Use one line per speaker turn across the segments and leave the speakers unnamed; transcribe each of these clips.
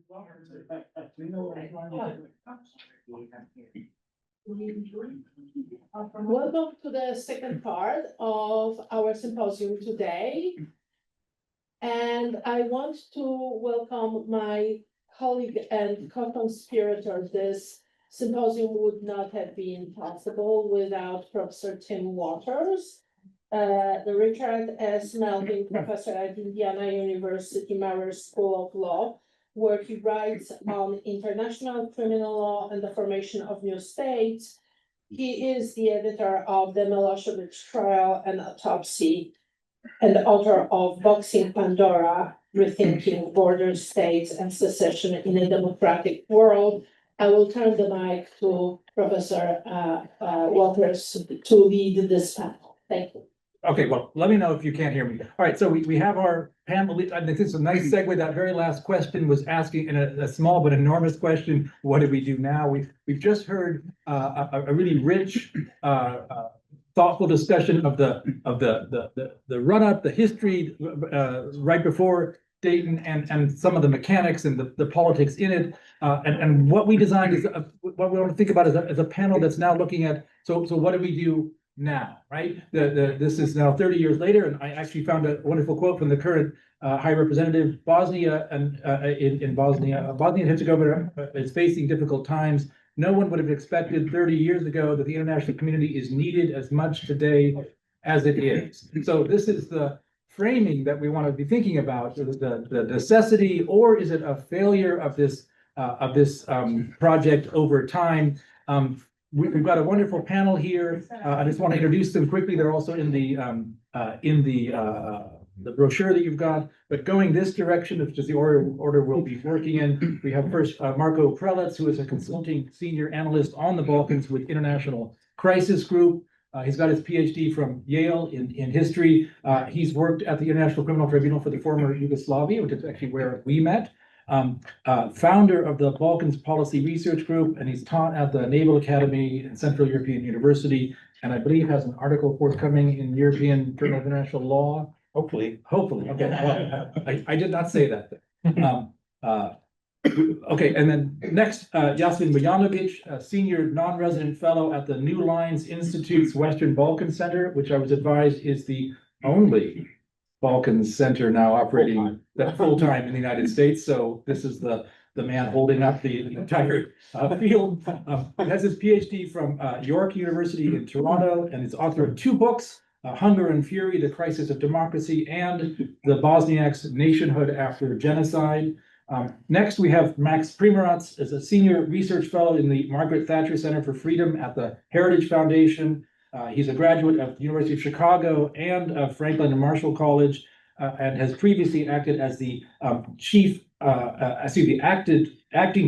Welcome to the second part of our symposium today. And I want to welcome my colleague and co-conspirator. This symposium would not have been possible without Professor Tim Waters, the Richard S. Melvin Professor at Indiana University Maurer School of Law, where he writes on international criminal law and the formation of new states. He is the editor of the Milosevic Trial and Autopsy and the author of Boxing Pandora, Rethinking Border States and Secession in a Democratic World. I will turn the mic to Professor Waters to lead this panel. Thank you.
Okay, well, let me know if you can't hear me. All right, so we have our panel. I think this is a nice segue. That very last question was asking in a small but enormous question, what do we do now? We've just heard a really rich, thoughtful discussion of the run-up, the history right before Dayton, and some of the mechanics and the politics in it. And what we designed is what we want to think about as a panel that's now looking at, so what do we do now, right? This is now 30 years later, and I actually found a wonderful quote from the current High Representative. Bosnia and Bosnia and Herzegovina is facing difficult times. No one would have expected 30 years ago that the international community is needed as much today as it is. So this is the framing that we want to be thinking about: the necessity, or is it a failure of this project over time? We've got a wonderful panel here. I just want to introduce them quickly. They're also in the brochure that you've got. But going this direction, which is the order we'll be working in, we have first Marko Prelec, who is a consulting senior analyst on the Balkans with International Crisis Group. He's got his PhD from Yale in history. He's worked at the International Criminal Tribunal for the former Yugoslavia, which is actually where we met. Founder of the Balkans Policy Research Group, and he's taught at the Naval Academy and Central European University, and I believe has an article forthcoming in European Journal of International Law. Hopefully. Okay. Well, I did not say that. Okay, and then next, Jasmin Mujanović, a senior non-resident fellow at the Byrnes Institute's Western Balkan Center, which I was advised is the only Balkans Center now operating that full-time in the United States. So this is the man holding up the entire field. He has his PhD from York University in Toronto, and is author of two books, Hunger and Fury, The Crisis of Democracy, and The Bosniaks, Nationhood After Genocide. Next, we have Max Primorac as a senior research fellow in the Margaret Thatcher Center for Freedom at the Heritage Foundation. He's a graduate of the University of Chicago and of Franklin and Marshall College, and has previously acted as the acting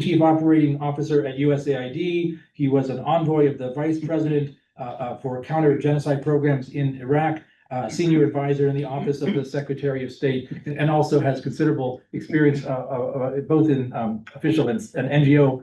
chief operating officer at USAID. He was an envoy of the vice president for counter-genocide programs in Iraq, senior advisor in the office of the Secretary of State, and also has considerable experience both in official and NGO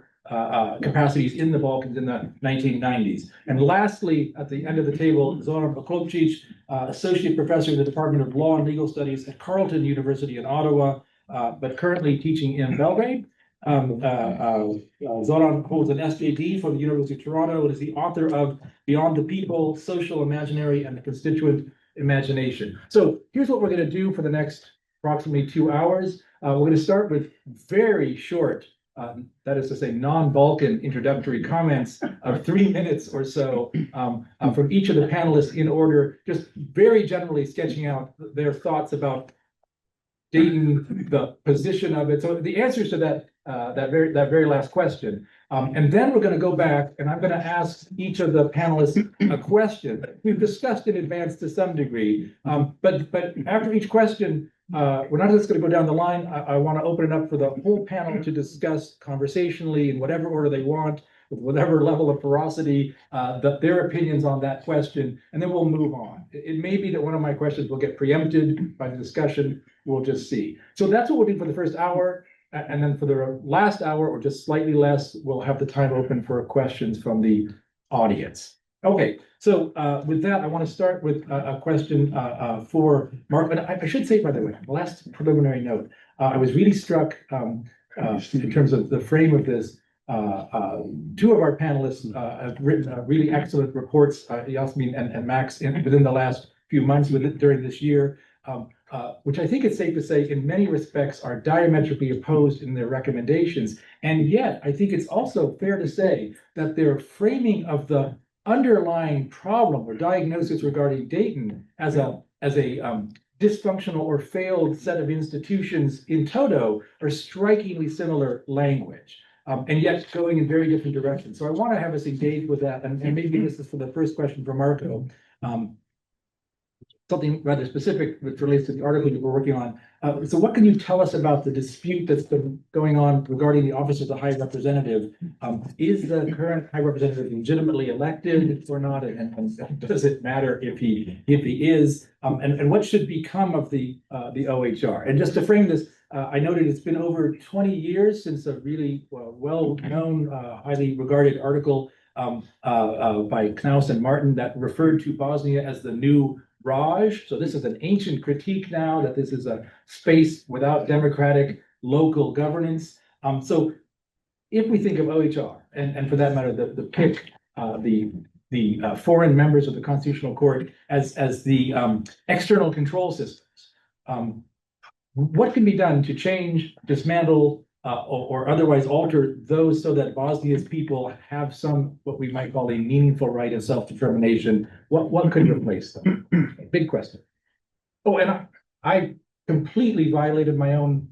capacities in the Balkans in the 1990s. And lastly, at the end of the table, Zoran Oklopcic, associate professor in the Department of Law and Legal Studies at Carleton University in Ottawa, but currently teaching in Belgrade. Zoran holds an SJD from the University of Toronto and is the author of Beyond the People, Social Imaginary and the Constituent Imagination. So here's what we're going to do for the next approximately 2 hours. We're going to start with very short, that is to say, non-Balkan introductory comments of 3 minutes or so from each of the panelists in order, just very generally sketching out their thoughts about Dayton, the position of it. So the answers to that very last question. And then we're going to go back and I'm going to ask each of the panelists a question that we've discussed in advance to some degree. But after each question, we're not just going to go down the line. I want to open it up for the whole panel to discuss conversationally in whatever order they want, with whatever level of ferocity, their opinions on that question, and then we'll move on. It may be that one of my questions will get preempted by the discussion. We'll just see. So that's what we'll do for the first hour. And then for the last hour, or just slightly less, we'll have the time open for questions from the audience. Okay, so with that, I want to start with a question for Mark. And I should say, by the way, last preliminary note, I was really struck in terms of the frame of this, two of our panelists have written really excellent reports, Jasmin and Max, within the last few months during this year, which I think it's safe to say in many respects are diametrically opposed in their recommendations. And yet, I think it's also fair to say that their framing of the underlying problem or diagnosis regarding Dayton as a dysfunctional or failed set of institutions in toto are strikingly similar language. And yet going in very different directions. So I want to have us engage with that. And maybe this is for the first question for Marko. Something rather specific which relates to the article that we're working on. So what can you tell us about the dispute that's been going on regarding the office of the High Representative? Is the current High Representative legitimately elected or not? And does it matter if he is? And what should become of the OHR? And just to frame this, I noted it's been over 20 years since a really well-known, highly regarded article by Knaus and Martin that referred to Bosnia as the new Raj. So this is an ancient critique now that this is a space without democratic local governance. So if we think of OHR, and for that matter, the PIC, the foreign members of the Constitutional Court as the external control systems, what can be done to change, dismantle, or otherwise alter those so that Bosnia's people have some, what we might call a meaningful right of self-determination? What could replace them? Big question. Oh, and I completely violated my own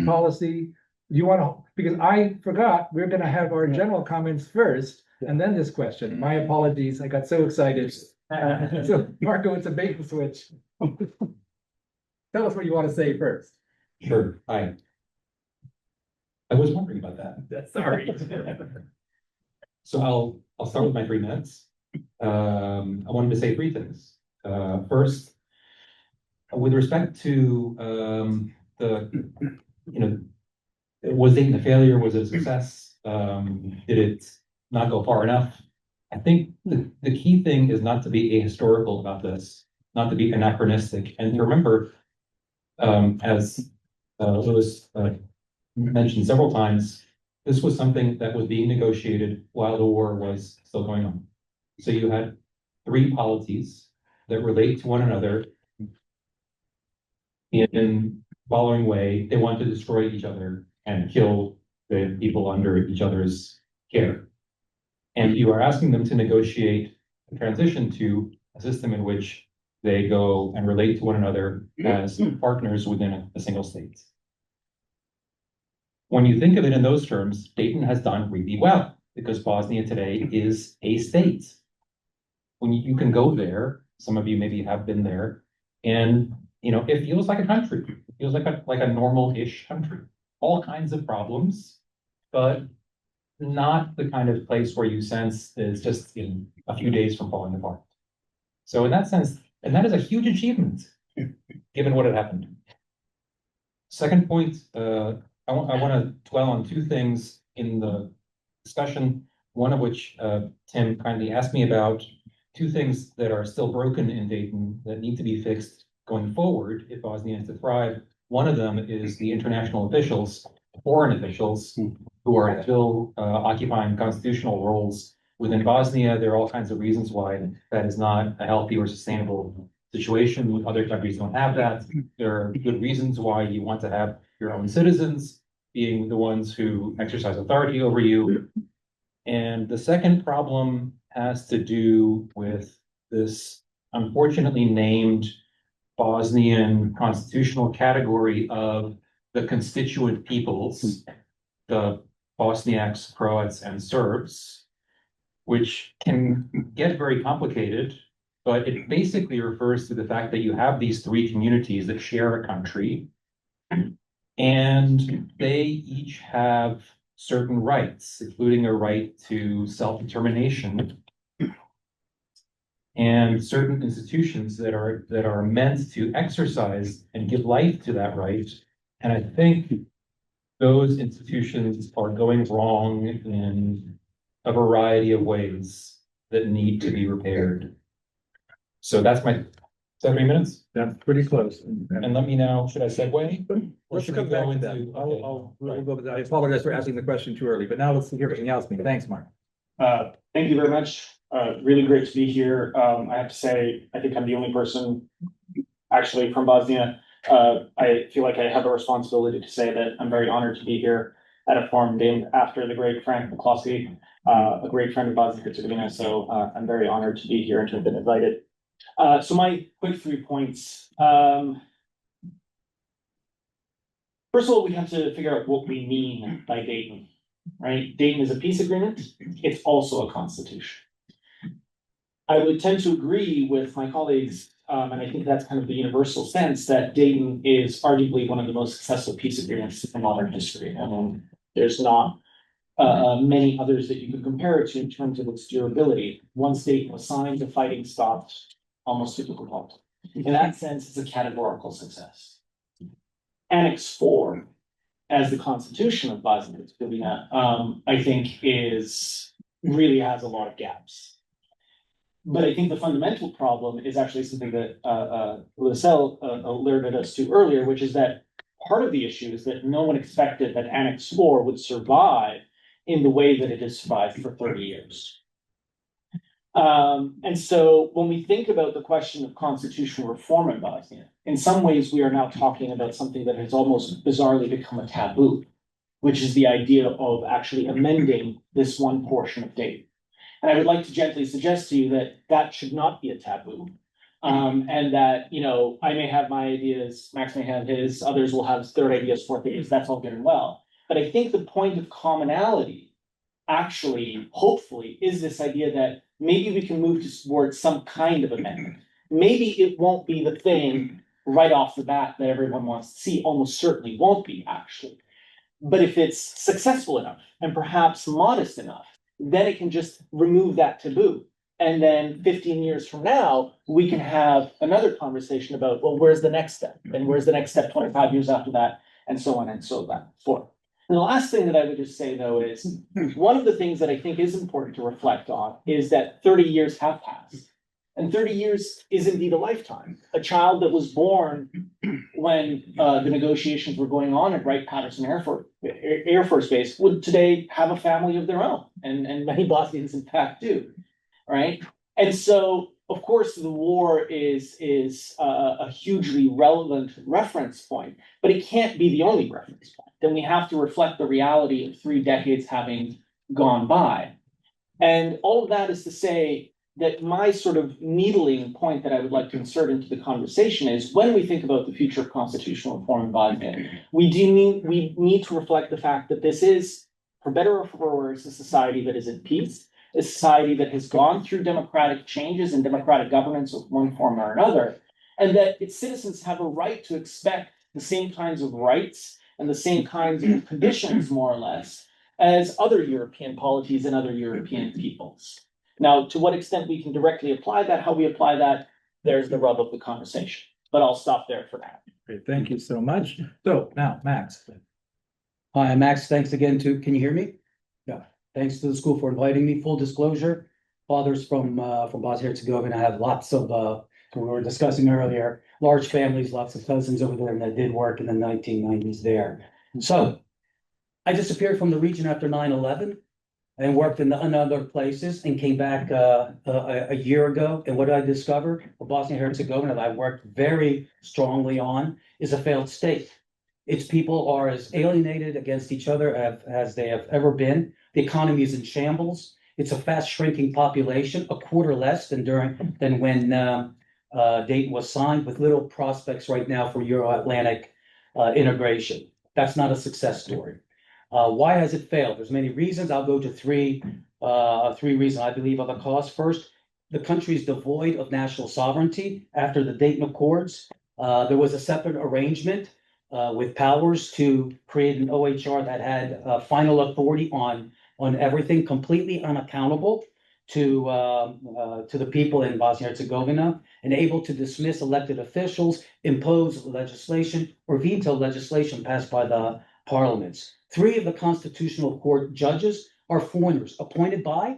policy. You want to, because I forgot we're going to have our general comments first and then this question. My apologies. I got so excited. So Marko, it's a bait and switch. Tell us what you want to say first.
Sure. I was wondering about that.
Sorry.
So I'll start with my 3 minutes. I wanted to say 3 things. First, with respect to was Dayton a failure? Was it a success? Did it not go far enough? I think the key thing is not to be ahistorical about this, not to be anachronistic, and to remember, as Lewis mentioned several times, this was something that was being negotiated while the war was still going on. So you had 3 polities that relate to one another in following way. They want to destroy each other and kill the people under each other's care. And you are asking them to negotiate a transition to a system in which they go and relate to one another as partners within a single state. When you think of it in those terms, Dayton has done really well because Bosnia today is a state. When you can go there, some of you maybe have been there, and it feels like a country. It feels like a normal-ish country. All kinds of problems, but not the kind of place where you sense is just in a few days from falling apart. So in that sense, and that is a huge achievement, given what had happened. Second point, I want to dwell on 2 things in the discussion, one of which Tim kindly asked me about, 2 things that are still broken in Dayton that need to be fixed going forward if Bosnia is to thrive. One of them is the international officials, foreign officials, who are still occupying constitutional roles within Bosnia. There are all kinds of reasons why that is not a healthy or sustainable situation. Other countries don't have that. There are good reasons why you want to have your own citizens being the ones who exercise authority over you. And the second problem has to do with this unfortunately named Bosnian constitutional category of the constituent peoples, the Bosniaks, Croats, and Serbs, which can get very complicated, but it basically refers to the fact that you have these 3 communities that share a country, and they each have certain rights, including a right to self-determination and certain institutions that are meant to exercise and give life to that right. And I think those institutions are going wrong in a variety of ways that need to be repaired. So that's my that 3 minutes?
That's pretty close.
And let me know, should I segue? Or
Let's
should
come
we
back
go
to that.
into?
We'll go with that. I apologize for asking the question too early, but now let's hear from Jasmin. Thanks, Mark.
Thank you very much. Really great to be here. I have to say, I think I'm the only person actually from Bosnia. I feel like I have a responsibility to say that I'm very honored to be here at a forum named after the great Frank McCloskey, a great friend of Bosnia and Herzegovina. So I'm very honored to be here and to have been invited. So my quick 3 points. First of all, we have to figure out what we mean by Dayton, right? Dayton is a peace agreement. It's also a constitution. I would tend to agree with my colleagues, and I think that's kind of the universal sense, that Dayton is arguably one of the most successful peace agreements in modern history. I mean, there's not many others that you could compare it to in terms of its durability. Once Dayton was signed, the fighting stopped almost to default. In that sense, it's a categorical success. Annex 4, as the Constitution of Bosnia and Herzegovina, I think really has a lot of gaps. But I think the fundamental problem is actually something that Lucille alerted us to earlier, which is that part of the issue is that no one expected that Annex 4 would survive in the way that it has survived for 30 years. And so when we think about the question of constitutional reform in Bosnia, in some ways we are now talking about something that has almost bizarrely become a taboo, which is the idea of actually amending this one portion of Dayton. And I would like to gently suggest to you that that should not be a taboo. And that, you know, I may have my ideas, Max may have his, others will have third ideas, fourth ideas, that's all good and well. But I think the point of commonality actually, hopefully, is this idea that maybe we can move towards some kind of amendment. Maybe it won't be the thing right off the bat that everyone wants to see, almost certainly won't be actually. But if it's successful enough and perhaps modest enough, then it can just remove that taboo. And then 15 years from now, we can have another conversation about, well, where's the next step? And where's the next step 25 years after that? And so on and so forth. And the last thing that I would just say, though, is one of the things that I think is important to reflect on is that 30 years have passed. And 30 years is indeed a lifetime. A child that was born when the negotiations were going on at Wright-Patterson Air Force Base would today have a family of their own. And many Bosnians, in fact, do. Right? And so, of course, the war is a hugely relevant reference point, but it can't be the only reference point. Then we have to reflect the reality of 3 decades having gone by. And all of that is to say that my sort of needling point that I would like to insert into the conversation is when we think about the future of constitutional reform in Bosnia, we need to reflect the fact that this is, for better or for worse, a society that is at peace, a society that has gone through democratic changes and democratic governance of one form or another, and that its citizens have a right to expect the same kinds of rights and the same kinds of conditions, more or less, as other European polities and other European peoples. Now, to what extent we can directly apply that, how we apply that, there's the rub of the conversation. But I'll stop there for now.
Great, thank you so much. So now, Max.
Hi, Max. Thanks again can you hear me? Yeah. Thanks to the school for inviting me. Full disclosure, father's from Bosnia Herzegovina. I have lots of, we were discussing earlier, large families, lots of cousins over there, and I did work in the 1990s there. So I disappeared from the region after 9/11 and worked in other places and came back a year ago. And what did I discover? Well, Bosnia Herzegovina that I worked very strongly on is a failed state. Its people are as alienated against each other as they have ever been. The economy is in shambles. It's a fast shrinking population, a quarter less than when Dayton was signed, with little prospects right now for Euro-Atlantic integration. That's not a success story. Why has it failed? There's many reasons. I'll go to three reasons I believe are the cause. First, the country is devoid of national sovereignty. After the Dayton Accords, there was a separate arrangement with powers to create an OHR that had final authority on everything, completely unaccountable to the people in Bosnia Herzegovina, and able to dismiss elected officials, impose legislation, or veto legislation passed by the parliaments. 3 of the Constitutional Court judges are foreigners appointed by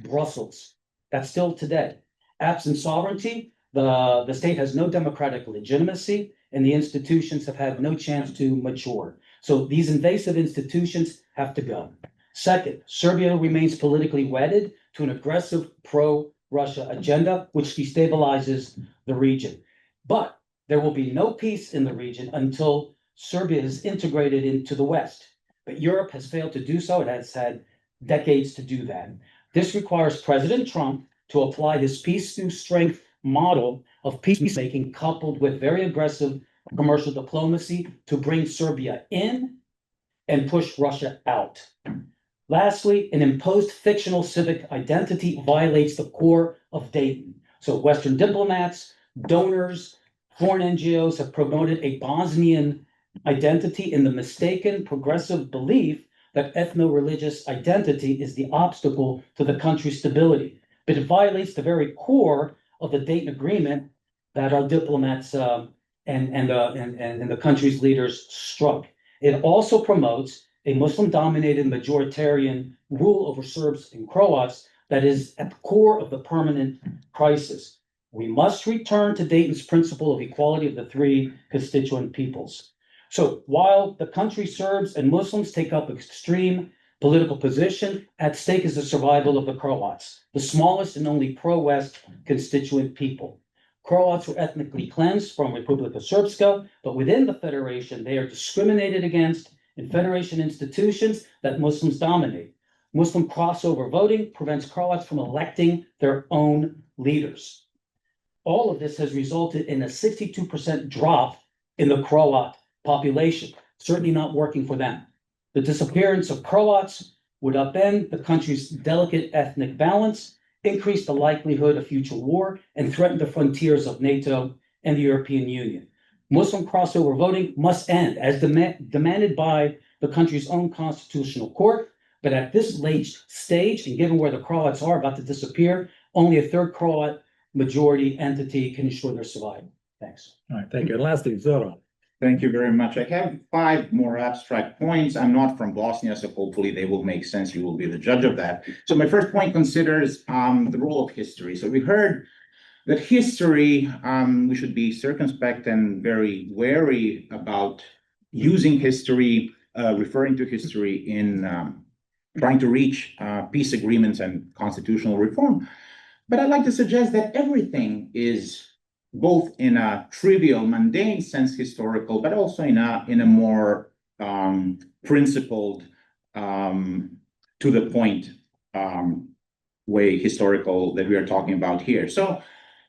Brussels. That's still today. Absent sovereignty, The state has no democratic legitimacy, and the institutions have had no chance to mature. So these invasive institutions have to go. Second, Serbia remains politically wedded to an aggressive pro-Russia agenda, which destabilizes the region. But there will be no peace in the region until Serbia is integrated into the West. But Europe has failed to do so. It has had decades to do that. This requires President Trump to apply his peace through strength model of peacemaking, coupled with very aggressive commercial diplomacy to bring Serbia in and push Russia out. Lastly, an imposed fictional civic identity violates the core of Dayton. So Western diplomats, donors, foreign NGOs have promoted a Bosnian identity in the mistaken progressive belief that ethno-religious identity is the obstacle to the country's stability. But it violates the very core of the Dayton Agreement that our diplomats and the country's leaders struck. It also promotes a Muslim-dominated majoritarian rule over Serbs and Croats that is at the core of the permanent crisis. We must return to Dayton's principle of equality of the three constituent peoples. So while the country's Serbs and Muslims take up extreme political position, at stake is the survival of the Croats, the smallest and only pro-West constituent people. Croats were ethnically cleansed from Republika Srpska, but within the federation, they are discriminated against in federation institutions that Muslims dominate. Muslim crossover voting prevents Croats from electing their own leaders. All of this has resulted in a 62% drop in the Croat population, certainly not working for them. The disappearance of Croats would upend the country's delicate ethnic balance, increase the likelihood of future war, and threaten the frontiers of NATO and the European Union. Muslim crossover voting must end, as demanded by the country's own constitutional court. But at this late stage, and given where the Croats are about to disappear, only a third Croat majority entity can ensure their survival. Thanks.
All right, thank you. And lastly, Zoran.
Thank you very much. I have 5 more abstract points. I'm not from Bosnia, so hopefully they will make sense. You will be the judge of that. So my first point considers the role of history. So we heard that history, we should be circumspect and very wary about using history, referring to history in trying to reach peace agreements and constitutional reform. But I'd like to suggest that everything is both in a trivial, mundane sense historical, but also in a more principled, to the point way historical that we are talking about here. So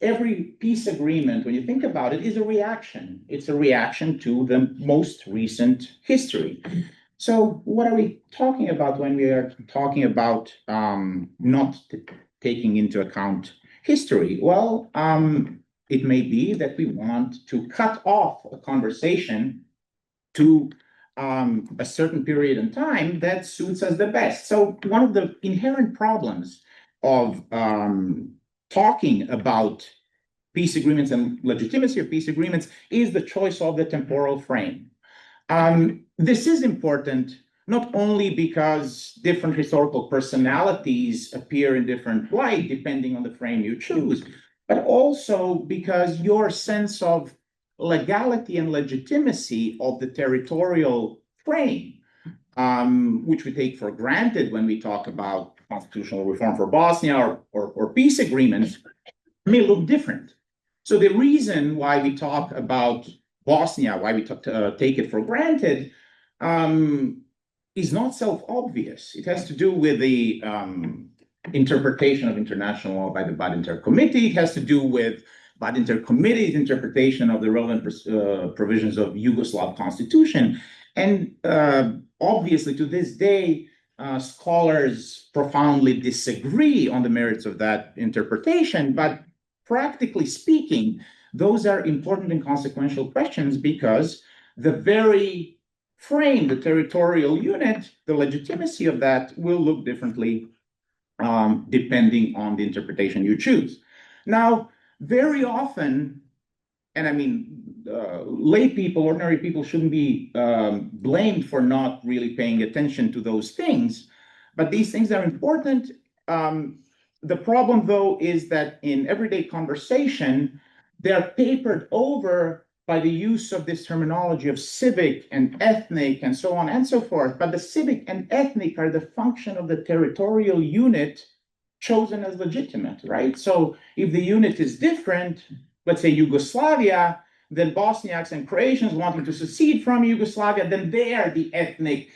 every peace agreement, when you think about it, is a reaction. It's a reaction to the most recent history. So what are we talking about when we are talking about not taking into account history? Well, it may be that we want to cut off a conversation to a certain period in time that suits us the best. So one of the inherent problems of talking about peace agreements and legitimacy of peace agreements is the choice of the temporal frame. This is important not only because different historical personalities appear in different light depending on the frame you choose, but also because your sense of legality and legitimacy of the territorial frame, which we take for granted when we talk about constitutional reform for Bosnia or peace agreements, may look different. So the reason why we talk about Bosnia, why we take it for granted, is not self-obvious. It has to do with the interpretation of international law by the Badinter Committee. It has to do with Badinter Committee's interpretation of the relevant provisions of Yugoslav constitution. And obviously, to this day, scholars profoundly disagree on the merits of that interpretation. But practically speaking, those are important and consequential questions because the very frame, the territorial unit, the legitimacy of that will look differently depending on the interpretation you choose. Now, very often, and I mean, lay people, ordinary people shouldn't be blamed for not really paying attention to those things, but these things are important. The problem, though, is that in everyday conversation, they are papered over by the use of this terminology of civic and ethnic and so on and so forth. But the civic and ethnic are the function of the territorial unit chosen as legitimate, right? So if the unit is different, let's say Yugoslavia, then Bosniaks and Croatians wanting to secede from Yugoslavia, then they are the ethnic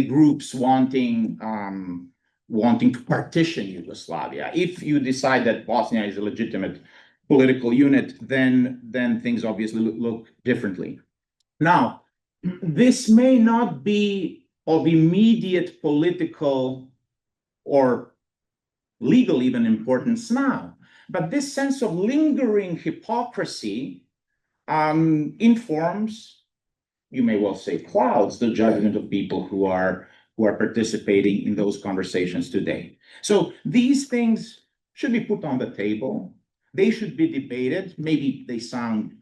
groups wanting to partition Yugoslavia. If you decide that Bosnia is a legitimate political unit, then things obviously look differently. Now, this may not be of immediate political or legal even importance now, but this sense of lingering hypocrisy informs, you may well say, clouds the judgment of people who are participating in those conversations today. So these things should be put on the table. They should be debated. Maybe they sound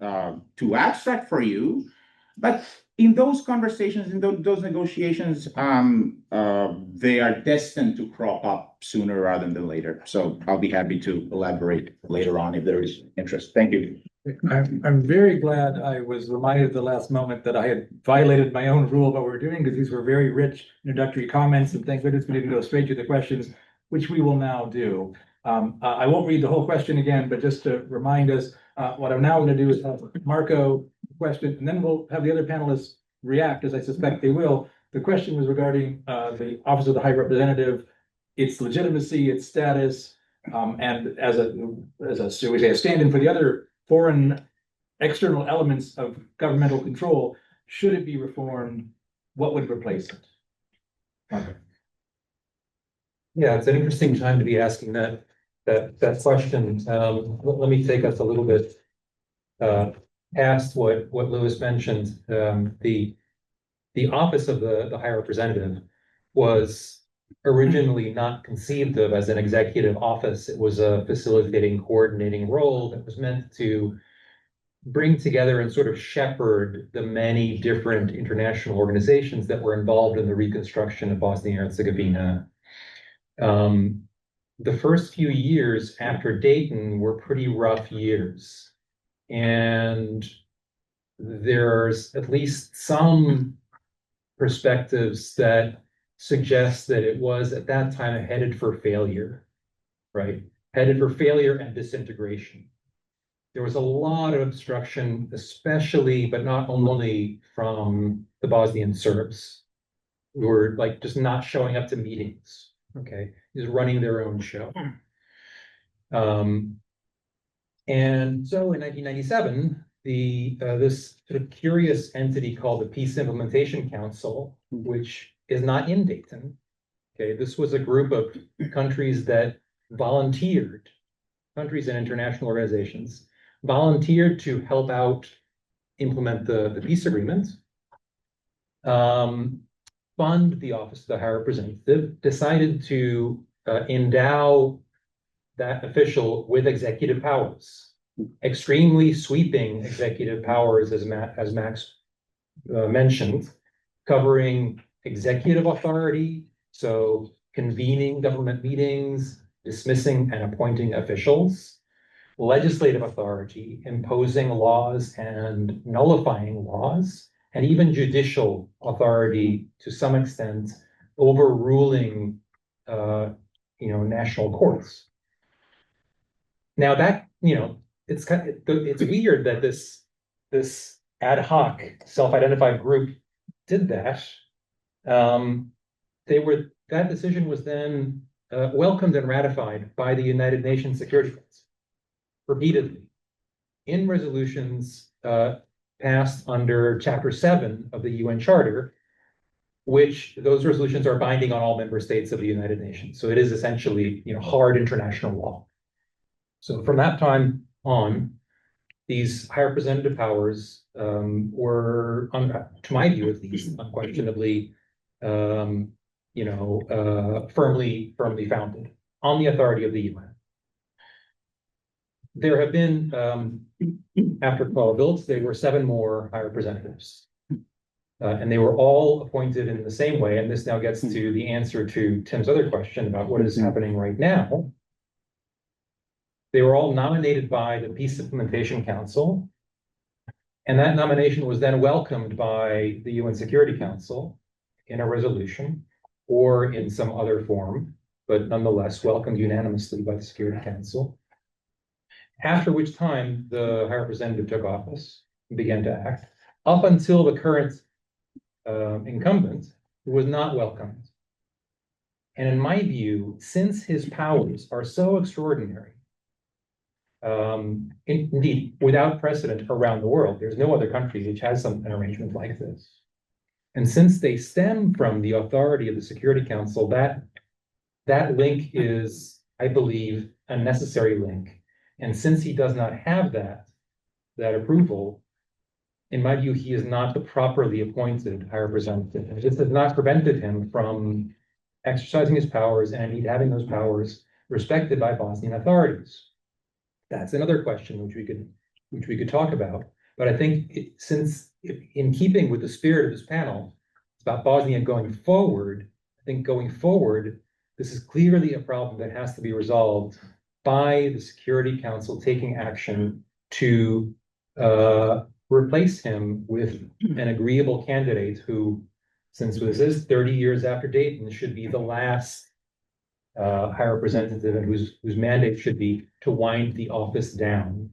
too abstract for you, but in those conversations, in those negotiations, they are destined to crop up sooner rather than later. So I'll be happy to elaborate later on if there is interest. Thank you.
I'm very glad I was reminded at the last moment that I had violated my own rule of what we're doing, because these were very rich introductory comments and things. We didn't go straight to the questions, which we will now do. I won't read the whole question again, but just to remind us, what I'm now going to do is have Marko question, and then we'll have the other panelists react, as I suspect they will. The question was regarding the Office of the High Representative, its legitimacy, its status, and as a shall we say, a stand-in for the other foreign external elements of governmental control. Should it be reformed? What would replace it? Marko.
Yeah, it's an interesting time to be asking that question. Let me take us a little bit past what Lewis mentioned. The office of the High Representative was originally not conceived of as an executive office. It was a facilitating, coordinating role that was meant to bring together and sort of shepherd the many different international organizations that were involved in the reconstruction of Bosnia and Herzegovina. The first few years after Dayton were pretty rough years, and there's at least some perspectives that suggest that it was at that time headed for failure, right? Headed for failure and disintegration. There was a lot of obstruction, especially, but not only from the Bosnian Serbs, who were like just not showing up to meetings, okay? Just running their own show. And so in 1997, this sort of curious entity called the Peace Implementation Council, which is not in Dayton. Okay, this was a group of countries that volunteered, countries and international organizations, volunteered to help out implement the peace agreement, fund the Office of the High Representative, decided to endow that official with executive powers, extremely sweeping executive powers, as Max mentioned, covering executive authority, so convening government meetings, dismissing and appointing officials, legislative authority, imposing laws and nullifying laws, and even judicial authority to some extent, overruling national courts. Now that, it's weird that this ad hoc self-identified group did that. That decision was then welcomed and ratified by the United Nations Security Council repeatedly in resolutions passed under Chapter 7 of the UN Charter, which those resolutions are binding on all member states of the United Nations. So it is essentially, hard international law. So from that time on, these high representative powers were, to my view at least, unquestionably, firmly founded on the authority of the UN. There have been, after Carl Bildt, there were 7 more high representatives. And they were all appointed in the same way. And this now gets to the answer to Tim's other question about what is happening right now. They were all nominated by the Peace Implementation Council. And that nomination was then welcomed by the UN Security Council in a resolution or in some other form, but nonetheless welcomed unanimously by the Security Council. After which time the High Representative took office and began to act, up until the current incumbent, who was not welcomed. And in my view, since his powers are so extraordinary, indeed, without precedent around the world, there's no other country which has an arrangement like this. And since they stem from the authority of the Security Council, that link is, I believe, a necessary link. And since he does not have that approval, in my view, he is not the properly appointed High Representative. This has not prevented him from exercising his powers and indeed having those powers respected by Bosnian authorities. That's another question which we could talk about. But I think in keeping with the spirit of this panel, it's about Bosnia going forward. I think going forward, this is clearly a problem that has to be resolved by the Security Council taking action to replace him with an agreeable candidate who, since this is 30 years after Dayton, should be the last High Representative and whose mandate should be to wind the office down.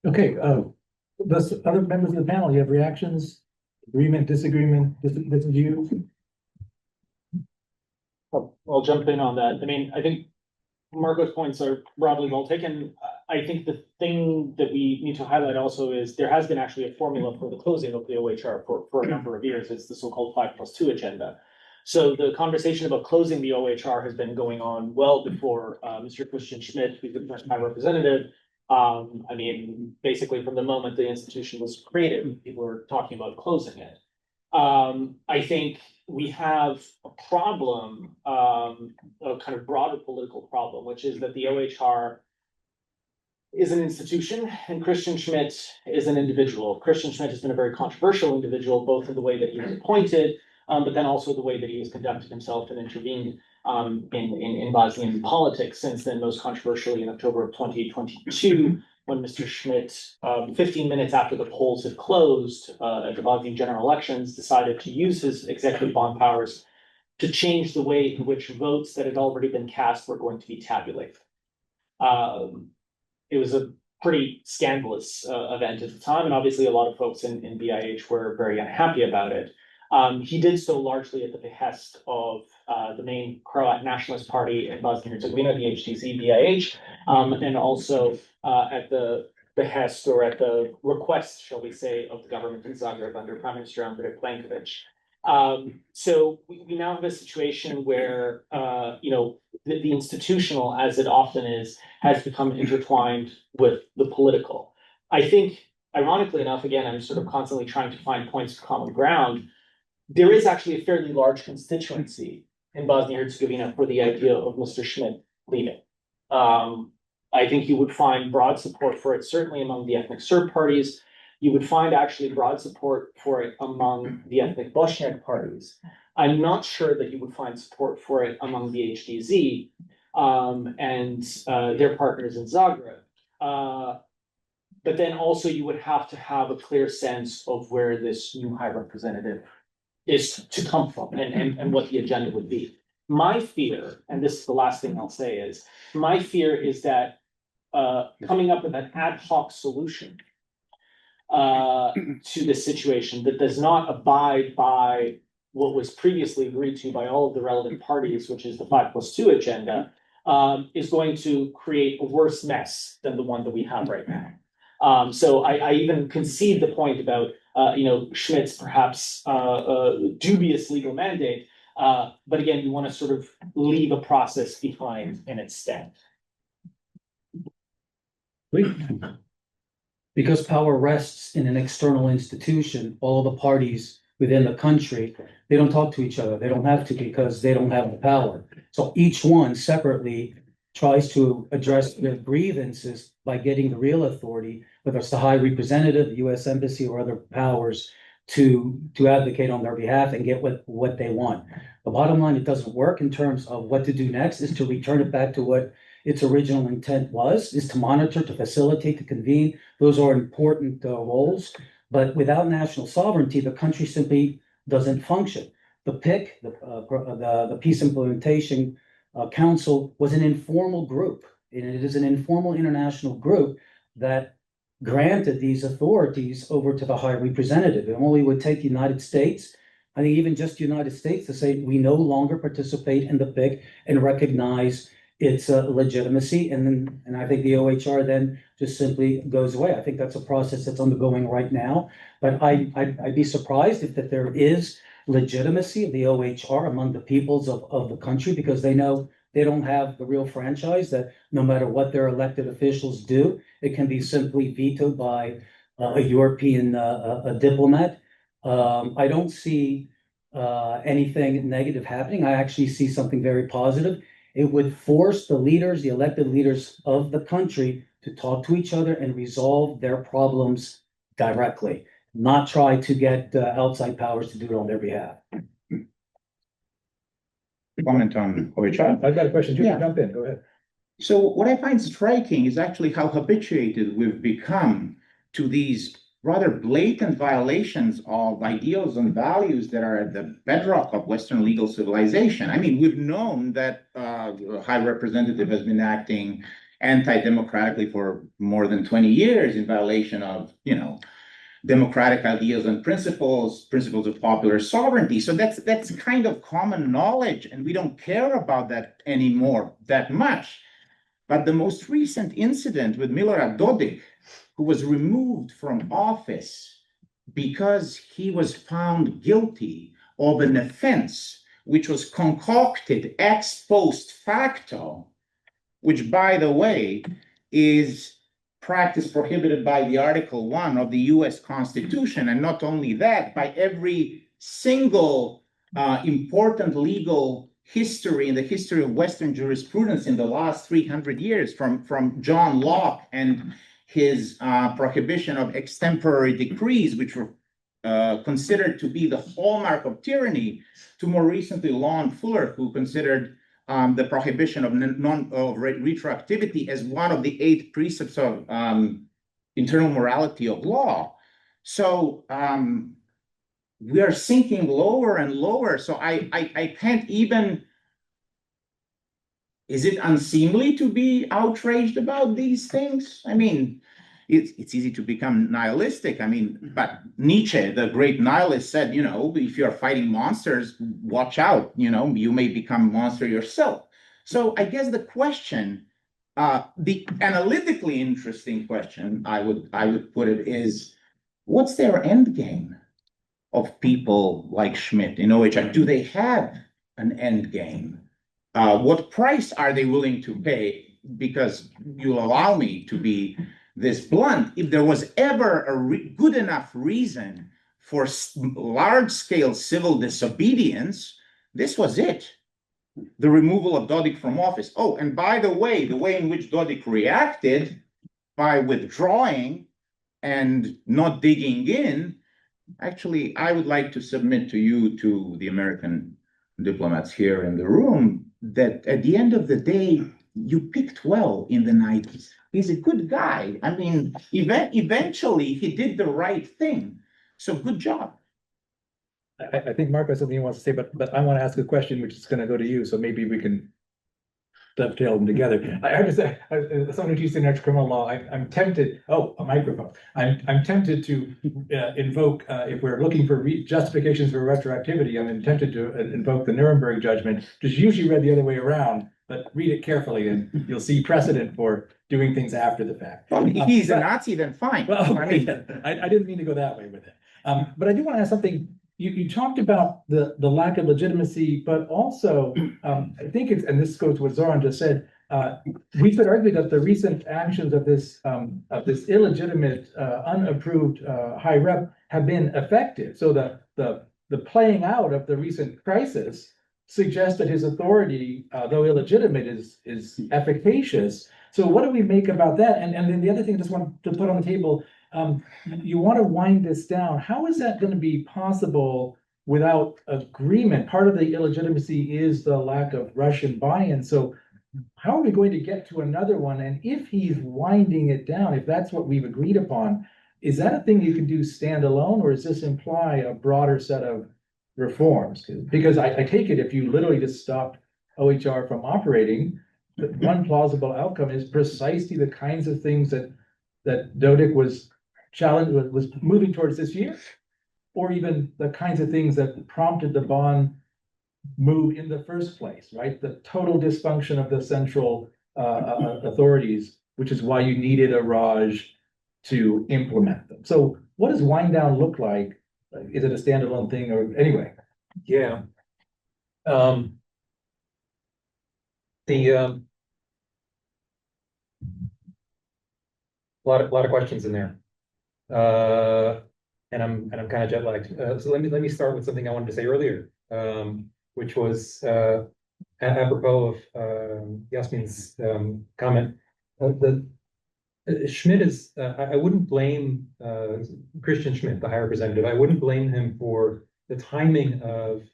Okay, does other members of the panel, you have reactions, agreement, disagreement, view?
I'll jump in on that. I mean, I think Marko's points are broadly well taken. I think the thing that we need to highlight also is there has been actually a formula for the closing of the OHR for a number of years. It's the so-called 5+2 agenda. So the conversation about closing the OHR has been going on well before Mr. Christian Schmidt, who's the first High Representative. I mean, basically from the moment the institution was created, people were talking about closing it. I think we have a problem, a kind of broader political problem, which is that the OHR is an institution and Christian Schmidt is an individual. Christian Schmidt has been a very controversial individual, both in the way that he was appointed, but then also the way that he has conducted himself and intervened in Bosnian politics since then, most controversially in October of 2022, when Mr. Schmidt, 15 minutes after the polls had closed at the Bosnian general elections, decided to use his executive bond powers to change the way in which votes that had already been cast were going to be tabulated. It was a pretty scandalous event at the time, and obviously a lot of folks in BIH were very unhappy about it. He did so largely at the behest of the main Croat nationalist party in Bosnia and Herzegovina, the HDZ BIH, and also at the behest or at the request, shall we say, of the government in Zagreb under Prime Minister Andrej Plenković. So we now have a situation where the institutional, as it often is, has become intertwined with the political. I think, ironically enough, again, I'm sort of constantly trying to find points of common ground. There is actually a fairly large constituency in Bosnia and Herzegovina for the idea of Mr. Schmidt leaving. I think you would find broad support for it, certainly among the ethnic Serb parties. You would find actually broad support for it among the ethnic Bosniak parties. I'm not sure that you would find support for it among the HDZ and their partners in Zagreb. But then also you would have to have a clear sense of where this new High Representative is to come from and what the agenda would be. My fear, and this is the last thing I'll say, is my fear is that coming up with an ad hoc solution to this situation that does not abide by what was previously agreed to by all of the relevant parties, which is the 5+2 agenda, is going to create a worse mess than the one that we have right now. So I even concede the point about Schmidt's perhaps dubious legal mandate, but again, you want to sort of leave a process behind in its stead.
Because power rests in an external institution, all the parties within the country, they don't talk to each other. They don't have to because they don't have the power. So each one separately tries to address their grievances by getting the real authority, whether it's the High Representative, the US Embassy, or other powers to advocate on their behalf and get what they want. The bottom line, it doesn't work in terms of what to do next, is to return it back to what its original intent was, is to monitor, to facilitate, to convene. Those are important roles. But without national sovereignty, the country simply doesn't function. The PIC, the Peace Implementation Council, was an informal group. And it is an informal international group that granted these authorities over to the High Representative. It only would take the United States, I think even just the United States, to say we no longer participate in the PIC and recognize its legitimacy. And I think the OHR then just simply goes away. I think that's a process that's undergoing right now. But I'd be surprised if that there is legitimacy of the OHR among the peoples of the country, because they know they don't have the real franchise, that no matter what their elected officials do, it can be simply vetoed by a European diplomat. I don't see anything negative happening. I actually see something very positive. It would force the leaders, the elected leaders of the country, to talk to each other and resolve their problems directly, not try to get outside powers to do it on their behalf.
Comment on OHR?
I've got a question too.
Yeah.
Jump in, go ahead.
So what I find striking is actually how habituated we've become to these rather blatant violations of ideals and values that are at the bedrock of Western legal civilization. I mean, we've known that the High Representative has been acting anti-democratically for more than 20 years in violation of, democratic ideals and principles of popular sovereignty. So that's kind of common knowledge, and we don't care about that anymore that much. But the most recent incident with Milorad Dodik, who was removed from office because he was found guilty of an offense which was concocted ex post facto, which, by the way, is practice prohibited by the Article 1 of the US Constitution. And not only that, by every single important legal history in the history of Western jurisprudence in the last 300 years, from John Locke and his prohibition of extemporary decrees, which were considered to be the hallmark of tyranny, to more recently Law and Fuller, who considered the prohibition of retroactivity as one of the 8 precepts of internal morality of law. So we are sinking lower and lower. So I can't even. Is it unseemly to be outraged about these things? I mean, it's easy to become nihilistic. I mean, but Nietzsche, the great nihilist, said, if you're fighting monsters, watch out, you may become a monster yourself. So I guess the question, the analytically interesting question, I would put it, is what's their end game of people like Schmidt in OHR? Do they have an end game? What price are they willing to pay? Because you'll allow me to be this blunt. If there was ever a good enough reason for large-scale civil disobedience, this was it. The removal of Dodik from office. Oh, and by the way in which Dodik reacted by withdrawing and not digging in, actually, I would like to submit to you, to the American diplomats here in the room, that at the end of the day, you picked well in the 90s. He's a good guy. I mean, eventually he did the right thing. So good job.
I think Marko has something he wants to say, but I want to ask a question which is going to go to you, so maybe we can dovetail them together. I have to say, as someone who teaches international criminal law, I'm tempted. Oh, a microphone. I'm tempted to invoke, if we're looking for justifications for retroactivity, I'm tempted to invoke the Nuremberg judgment, which is usually read the other way around. But read it carefully, and you'll see precedent for doing things after the fact.
Well, if he's a Nazi, then fine.
Well, I didn't mean to go that way with it. But I do want to ask something. You talked about the lack of legitimacy, but also I think it's, and this goes to what Zoran just said. We could argue that the recent actions of this illegitimate, unapproved high rep have been effective. So the playing out of the recent crisis suggests that his authority, though illegitimate, is efficacious. So what do we make about that? And then the other thing I just want to put on the table, you want to wind this down. How is that going to be possible without agreement? Part of the illegitimacy is the lack of Russian buy-in. So how are we going to get to another one? And if he's winding it down, if that's what we've agreed upon, is that a thing you can do standalone, or does this imply a broader set of reforms? Because I take it if you literally just stopped OHR from operating, the one plausible outcome is precisely the kinds of things that Dodic was moving towards this year, or even the kinds of things that prompted the bond move in the first place, right? The total dysfunction of the central authorities, which is why you needed a Raj to implement them. So what does wind down look like? Is it a standalone thing, or anyway?
Yeah. A lot of questions in there. And I'm kind of jet lagged. So let me start with something I wanted to say earlier, which was apropos of Jasmin's comment. Schmidt is, I wouldn't blame Christian Schmidt, the High Representative. I wouldn't blame him for the timing of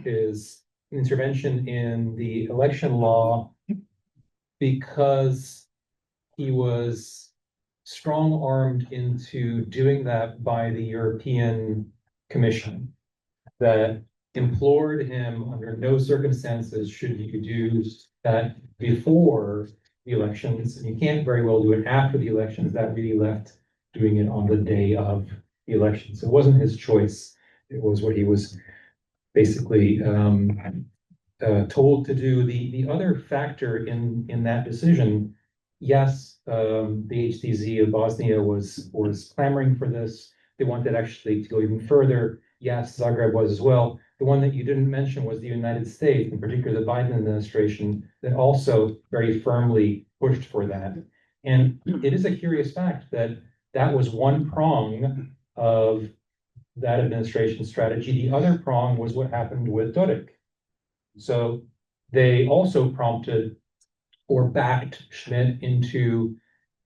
his intervention in the election law, because he was strong-armed into doing that by the European Commission, that implored him under no circumstances should you do that before the elections, and you can't very well do it after the elections. That really left doing it on the day of the election. So it wasn't his choice. It was what he was basically told to do. The other factor in that decision, yes, the HTZ of Bosnia was clamoring for this. They wanted actually to go even further. Yes, Zagreb was as well. The one that you didn't mention was the United States, in particular the Biden administration, that also very firmly pushed for that. And it is a curious fact that that was one prong of that administration's strategy. The other prong was what happened with Dodik. So they also prompted or backed Schmidt into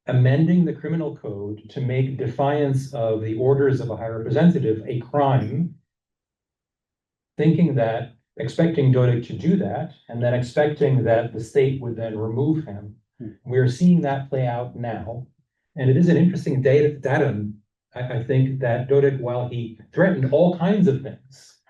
amending the criminal code to make defiance of the orders of a high representative a crime, thinking that, expecting Dodik to do that, and then expecting that the state would then remove him. We're seeing that play out now. And it is an interesting datum, I think, that Dodik, while he threatened all kinds of things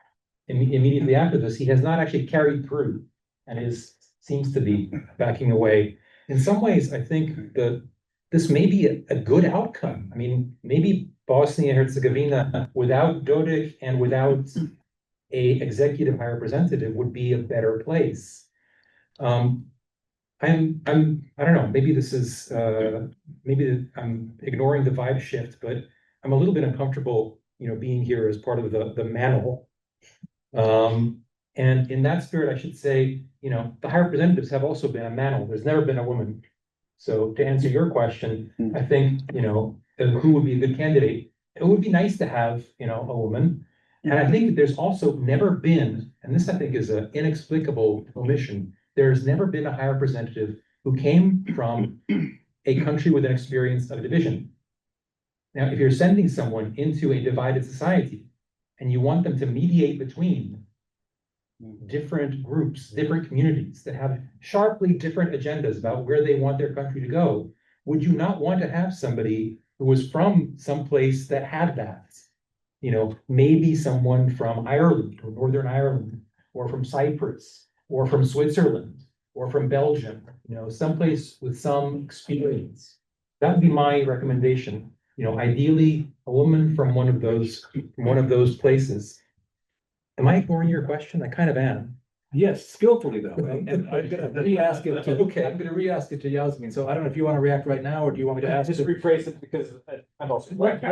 immediately after this, he has not actually carried through, and seems to be backing away. In some ways, I think that this may be a good outcome. I mean, maybe Bosnia and Herzegovina without Dodik and without a executive high representative would be a better place. I don't know, maybe this is, maybe I'm ignoring the vibe shift, but I'm a little bit uncomfortable, being here as part of the mantle. And in that spirit, I should say, the high representatives have also been a mantle. There's never been a woman. So to answer your question, I think, who would be a good candidate? It would be nice to have, a woman. And I think that there's also never been, and this I think is an inexplicable omission, there's never been a high representative who came from a country with an experience of division. Now, if you're sending someone into a divided society and you want them to mediate between different groups, different communities that have sharply different agendas about where they want their country to go, would you not want to have somebody who was from some place that had that? Maybe someone from Ireland or Northern Ireland, or from Cyprus, or from Switzerland, or from Belgium, someplace with some experience. That would be my recommendation. Ideally, a woman from one of those places. Am I ignoring your question? I kind of am.
Yes, skillfully though. And I'm gonna re-ask it to,
Okay.
I'm gonna re-ask it to Jasmin. So I don't know if you want to react right now, or do you want me to ask?
Just rephrase it, because I'm also.
Let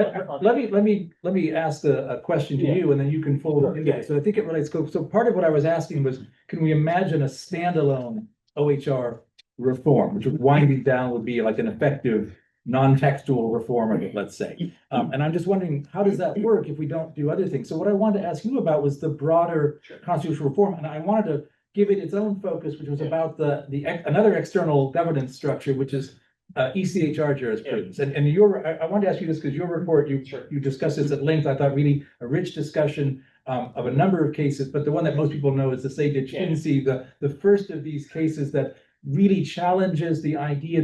me ask a question to you, and then you can fold it in.
Yeah.
So I think it relates. So part of what I was asking was, can we imagine a standalone OHR reform, which winding down would be like an effective non-textual reform of it, let's say. And I'm just wondering, how does that work if we don't do other things? So what I wanted to ask you about was the broader constitutional reform, and I wanted to give it its own focus, which was about another external governance structure, which is ECHR jurisprudence. And I wanted to ask you this because your report, you discussed this at length. I thought really a rich discussion of a number of cases, but the one that most people know is the Sejdic-Finci, the first of these cases that really challenges the idea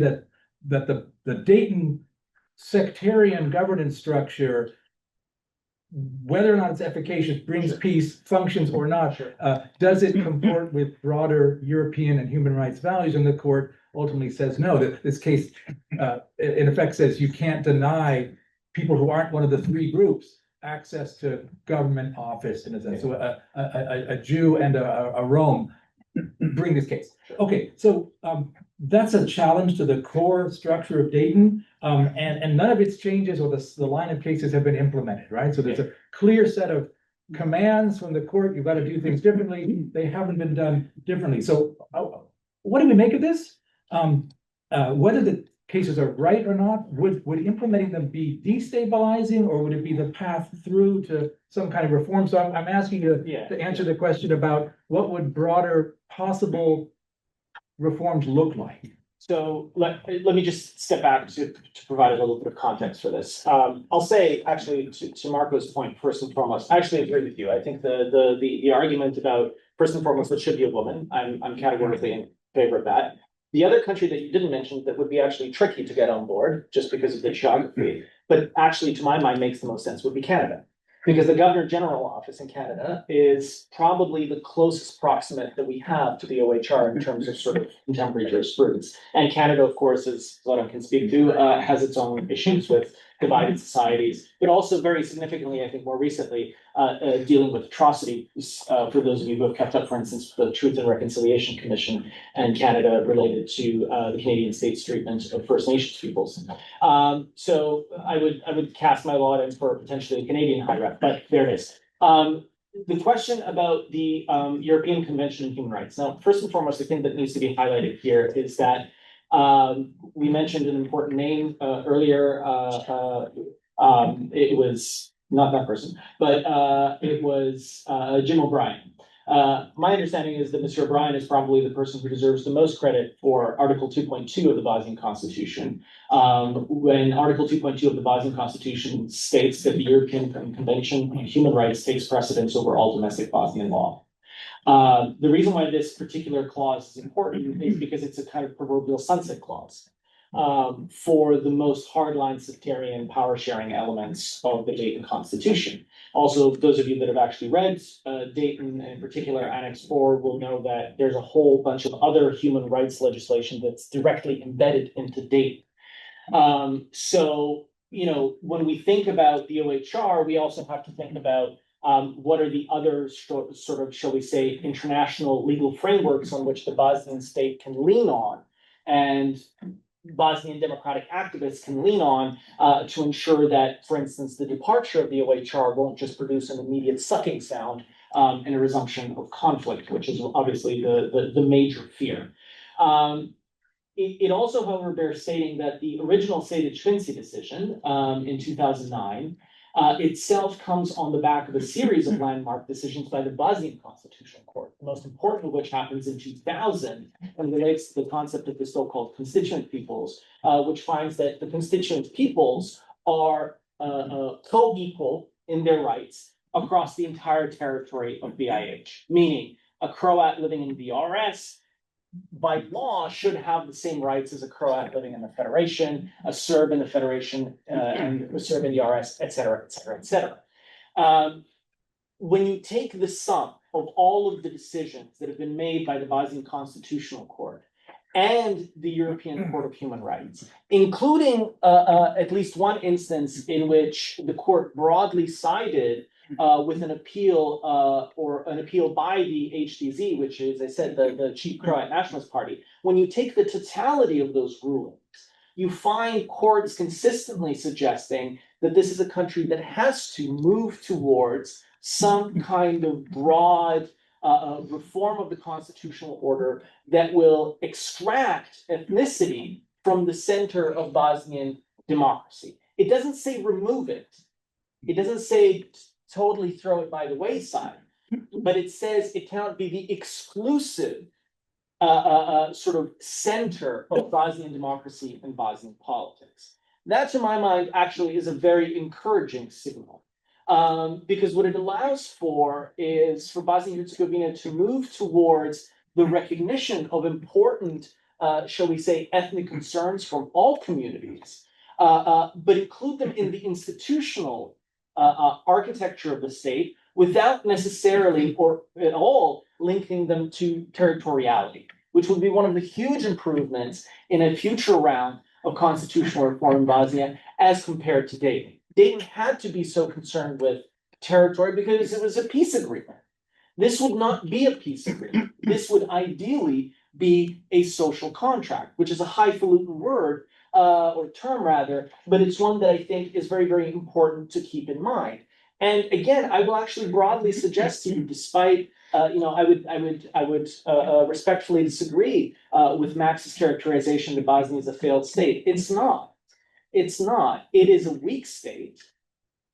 that the Dayton sectarian governance structure, whether or not it's efficacious, brings peace, functions or not, does it comport with broader European and human rights values? And the court ultimately says no. That this case, in effect, says you can't deny people who aren't one of the three groups access to government office in a sense. So a Jew and a Rome bring this case. Okay, so that's a challenge to the core structure of Dayton, and none of its changes or the line of cases have been implemented, right? So there's a clear set of commands from the court. You've got to do things differently. They haven't been done differently. So what do we make of this? Whether the cases are right or not, would implementing them be destabilizing, or would it be the path through to some kind of reform? So I'm asking you to answer the question about what would broader possible reforms look like.
So let me just step back to provide a little bit of context for this. I'll say actually to Marko's point, first and foremost, I actually agree with you. I think the argument about first and foremost it should be a woman. I'm categorically in favor of that. The other country that you didn't mention that would be actually tricky to get on board just because of the geography, but actually to my mind makes the most sense would be Canada. Because the Governor General office in Canada is probably the closest proximate that we have to the OHR in terms of sort of contemporary jurisprudence. And Canada, of course, as Zoran can speak to, has its own issues with divided societies, but also very significantly, I think more recently, dealing with atrocities. For those of you who have kept up, for instance, the Truth and Reconciliation Commission and Canada related to the Canadian state's treatment of First Nations peoples. So I would cast my lot in for potentially a Canadian high rep, but there it is. The question about the European Convention on Human Rights. Now, first and foremost, the thing that needs to be highlighted here is that we mentioned an important name earlier. It was not that person, but it was Jim O'Brien. My understanding is that Mr. O'Brien is probably the person who deserves the most credit for Article 2.2 of the Bosnian Constitution. When Article 2.2 of the Bosnian Constitution states that the European Convention on Human Rights takes precedence over all domestic Bosnian law. The reason why this particular clause is important is because it's a kind of proverbial sunset clause for the most hardline sectarian power sharing elements of the Dayton Constitution. Also, those of you that have actually read Dayton, in particular Annex 4, will know that there's a whole bunch of other human rights legislation that's directly embedded into Dayton. So, you know, when we think about the OHR, we also have to think about what are the other sort of, shall we say, international legal frameworks on which the Bosnian state can lean on, and Bosnian democratic activists can lean on to ensure that, for instance, the departure of the OHR won't just produce an immediate sucking sound and a resumption of conflict, which is obviously the major fear. It also, however, bears stating that the original Sejdić-Finci decision in 2009 itself comes on the back of a series of landmark decisions by the Bosnian Constitutional Court, the most important of which happens in 2000 and relates to the concept of the so-called constituent peoples, which finds that the constituent peoples are co-equal in their rights across the entire territory of BiH, meaning a Croat living in VRS by law should have the same rights as a Croat living in the Federation, a Serb in the Federation, and a Serb in the RS, et cetera, et cetera, et cetera. When you take the sum of all of the decisions that have been made by the Bosnian Constitutional Court and the European Court of Human Rights, including at least one instance in which the court broadly sided with an appeal by the HDZ, which is, as I said, the Chief Croat Nationalist Party. When you take the totality of those rulings, you find courts consistently suggesting that this is a country that has to move towards some kind of broad reform of the constitutional order that will extract ethnicity from the center of Bosnian democracy. It doesn't say remove it. It doesn't say totally throw it by the wayside, but it says it cannot be the exclusive sort of center of Bosnian democracy and Bosnian politics. That, to my mind, actually is a very encouraging signal, because what it allows for is for Bosnia and Herzegovina to move towards the recognition of important shall we say, ethnic concerns from all communities, but include them in the institutional architecture of the state without necessarily or at all linking them to territoriality, which would be one of the huge improvements in a future round of constitutional reform in Bosnia as compared to Dayton. Dayton had to be so concerned with territory because it was a peace agreement. This would not be a peace agreement. This would ideally be a social contract, which is a highfalutin word, or term rather, but it's one that I think is very, very important to keep in mind. And again, I will actually broadly suggest to you, despite I would respectfully disagree with Max's characterization that Bosnia is a failed state. It's not. It's not. It is a weak state.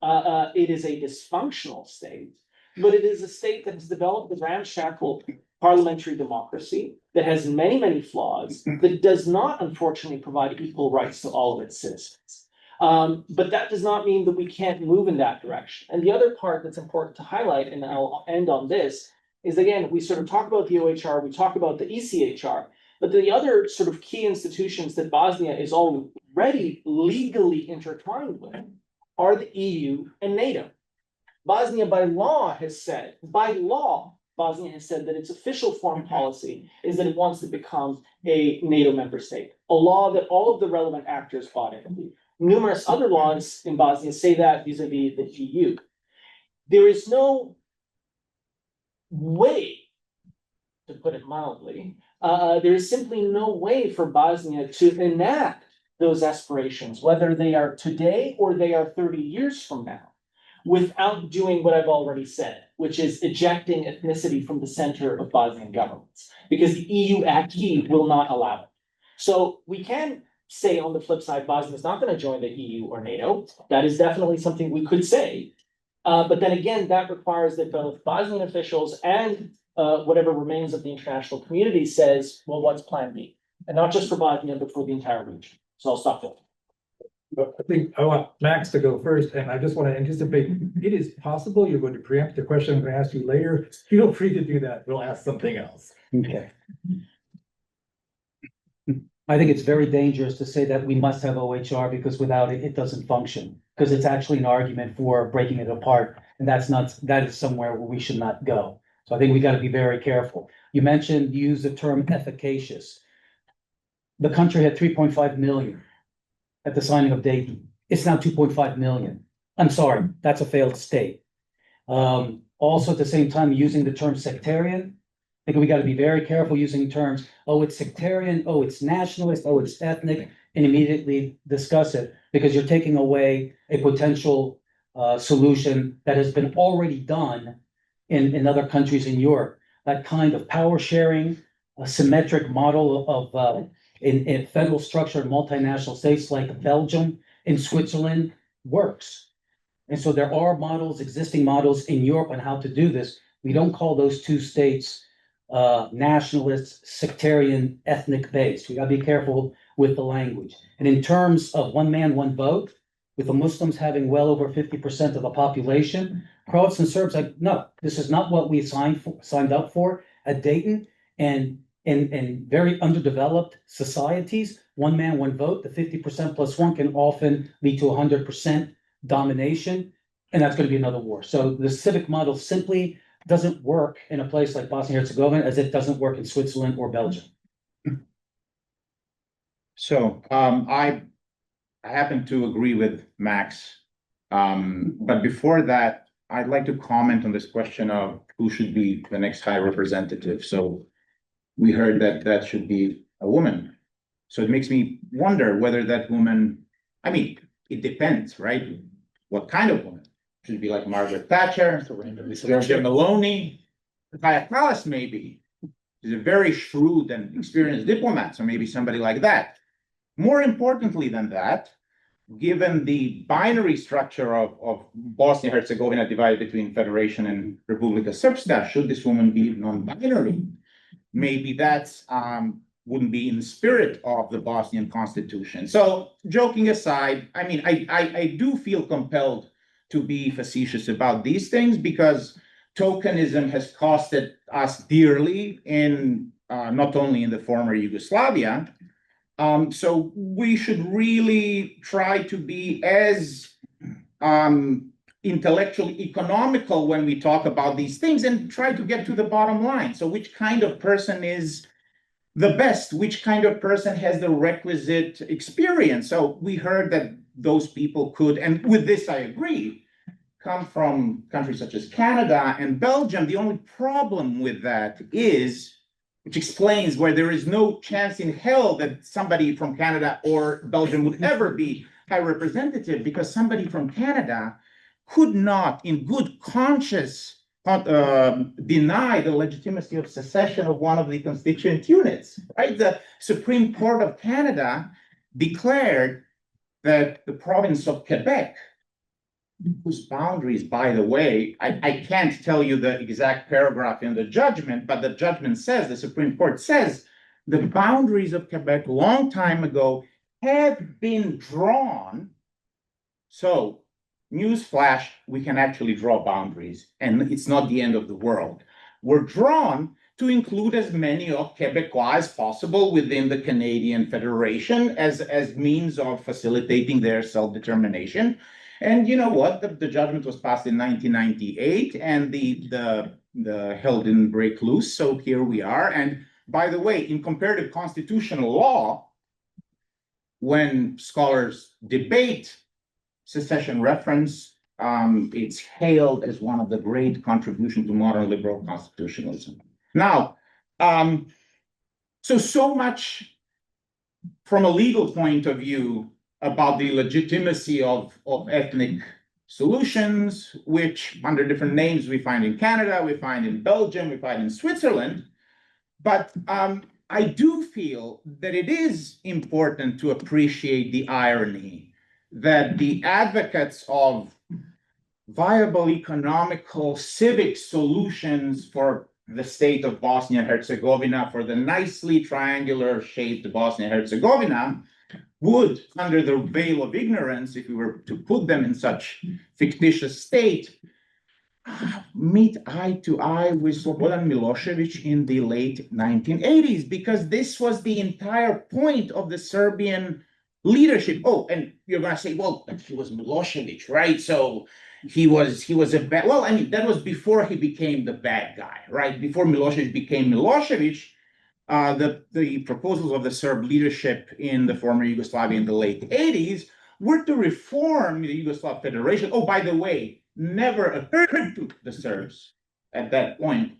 It is a dysfunctional state, but it is a state that has developed a ramshackle parliamentary democracy that has many, many flaws, that does not, unfortunately, provide equal rights to all of its citizens. But that does not mean that we can't move in that direction. And the other part that's important to highlight, and I'll end on this, is again, we sort of talk about the OHR, we talk about the ECHR, but the other sort of key institutions that Bosnia is already legally intertwined with are the EU and NATO. Bosnia by law has said, Bosnia has said that its official foreign policy is that it wants to become a NATO member state, a law that all of the relevant actors bought into. Numerous other laws in Bosnia say that vis-a-vis the EU. There is no way, to put it mildly, there is simply no way for Bosnia to enact those aspirations, whether they are today or they are 30 years from now, without doing what I've already said, which is ejecting ethnicity from the center of Bosnian governments, because the EU acquis will not allow it. So we can say on the flip side, Bosnia is not going to join the EU or NATO. That is definitely something we could say. But then again, that requires that both Bosnian officials and whatever remains of the international community says, well, what's plan B? And not just for Bosnia, but for the entire region. So I'll stop there.
But I think I want Max to go first, and I just want to anticipate, it is possible you're going to preempt the question I'm going to ask you later. Feel free to do that. We'll ask something else.
Okay. I think it's very dangerous to say that we must have OHR because without it, it doesn't function. Because it's actually an argument for breaking it apart. And that is somewhere where we should not go. So I think we got to be very careful. You used the term efficacious. The country had 3.5 million at the signing of Dayton. It's now 2.5 million. I'm sorry, that's a failed state. Also at the same time, using the term sectarian, I think we got to be very careful using terms, oh, it's sectarian, oh, it's nationalist, oh, it's ethnic, and immediately discuss it because you're taking away a potential solution that has been already done in other countries in Europe. That kind of power sharing, a symmetric model of in federal structure in multinational states like Belgium and Switzerland works. And so there are models, existing models in Europe on how to do this. We don't call those two states nationalist, sectarian, ethnic based. We gotta be careful with the language. And in terms of one man, one vote, with the Muslims having well over 50% of the population, Croats and Serbs like, no, this is not what we signed up for at Dayton. And in very underdeveloped societies, one man, one vote, the 50% plus one can often lead to 100% domination, and that's going to be another war. So the civic model simply doesn't work in a place like Bosnia and Herzegovina as it doesn't work in Switzerland or Belgium.
So I happen to agree with Max. But before that, I'd like to comment on this question of who should be the next high representative. So we heard that that should be a woman. So it makes me wonder whether that woman, I mean, it depends, right? What kind of woman? Should it be like Margaret Thatcher, Giorgia Meloni, Kaja Kallas maybe. She's a very shrewd and experienced diplomat, so maybe somebody like that. More importantly than that, given the binary structure of Bosnia-Herzegovina divided between Federation and Republika Srpska, should this woman be non-binary? Maybe that's wouldn't be in the spirit of the Bosnian constitution. So joking aside, I mean, I do feel compelled to be facetious about these things because tokenism has costed us dearly in not only in the former Yugoslavia. So we should really try to be as intellectually economical when we talk about these things and try to get to the bottom line. So which kind of person is the best? Which kind of person has the requisite experience? So we heard that those people could, and with this I agree, come from countries such as Canada and Belgium. The only problem with that is, which explains why there is no chance in hell that somebody from Canada or Belgium would ever be high representative, because somebody from Canada could not, in good conscience, deny the legitimacy of secession of one of the constituent units, right? The Supreme Court of Canada declared that the province of Quebec, whose boundaries, by the way, I can't tell you the exact paragraph in the judgment, but the judgment says, the Supreme Court says, the boundaries of Quebec long time ago have been drawn. So, newsflash, we can actually draw boundaries, and it's not the end of the world. We're drawn to include as many of Quebecois as possible within the Canadian Federation as means of facilitating their self-determination. And you know what? The judgment was passed in 1998, and the hell didn't break loose. So here we are. And by the way, in comparative constitutional law, when scholars debate secession reference, it's hailed as one of the great contributions to modern liberal constitutionalism. Now, so much from a legal point of view about the legitimacy of ethnic solutions, which under different names we find in Canada, we find in Belgium, we find in Switzerland. But I do feel that it is important to appreciate the irony that the advocates of viable economical civic solutions for the state of Bosnia and Herzegovina, for the nicely triangular shaped Bosnia and Herzegovina, would, under the veil of ignorance, if we were to put them in such fictitious state, meet eye to eye with Slobodan Milošević in the late 1980s, because this was the entire point of the Serbian leadership. Oh, and you're going to say, well, but he was Milošević, right? So he was a bad, well, I mean, that was before he became the bad guy, right? Before Milošević became Milošević, the proposals of the Serb leadership in the former Yugoslavia in the late 80s were to reform the Yugoslav Federation. Oh, by the way, never occurred to the Serbs at that point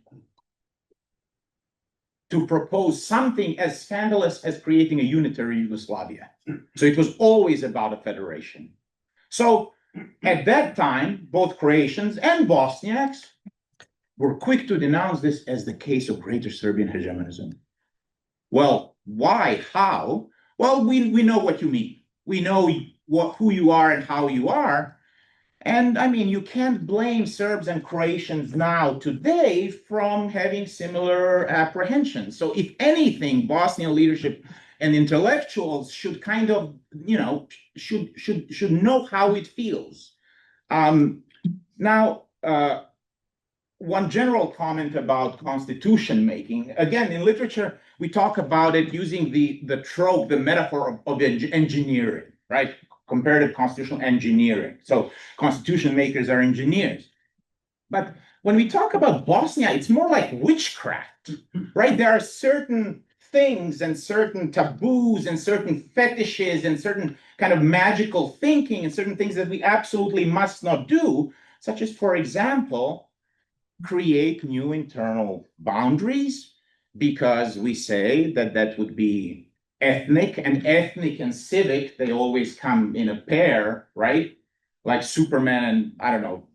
to propose something as scandalous as creating a unitary Yugoslavia. So it was always about a federation. So at that time, both Croatians and Bosniaks were quick to denounce this as the case of greater Serbian hegemonism. Well, why? How? Well, we know what you mean. We know who you are and how you are. And I mean, you can't blame Serbs and Croatians now today from having similar apprehensions. So if anything, Bosnian leadership and intellectuals should kind of, should know how it feels. Now, one general comment about constitution making. Again, in literature, we talk about it using the trope, the metaphor of engineering, right? Comparative constitutional engineering. So constitution makers are engineers. But when we talk about Bosnia, it's more like witchcraft, right? There are certain things and certain taboos and certain fetishes and certain kind of magical thinking and certain things that we absolutely must not do, such as, for example, create new internal boundaries, because we say that that would be ethnic and civic, they always come in a pair, right? Like Superman and, I don't know,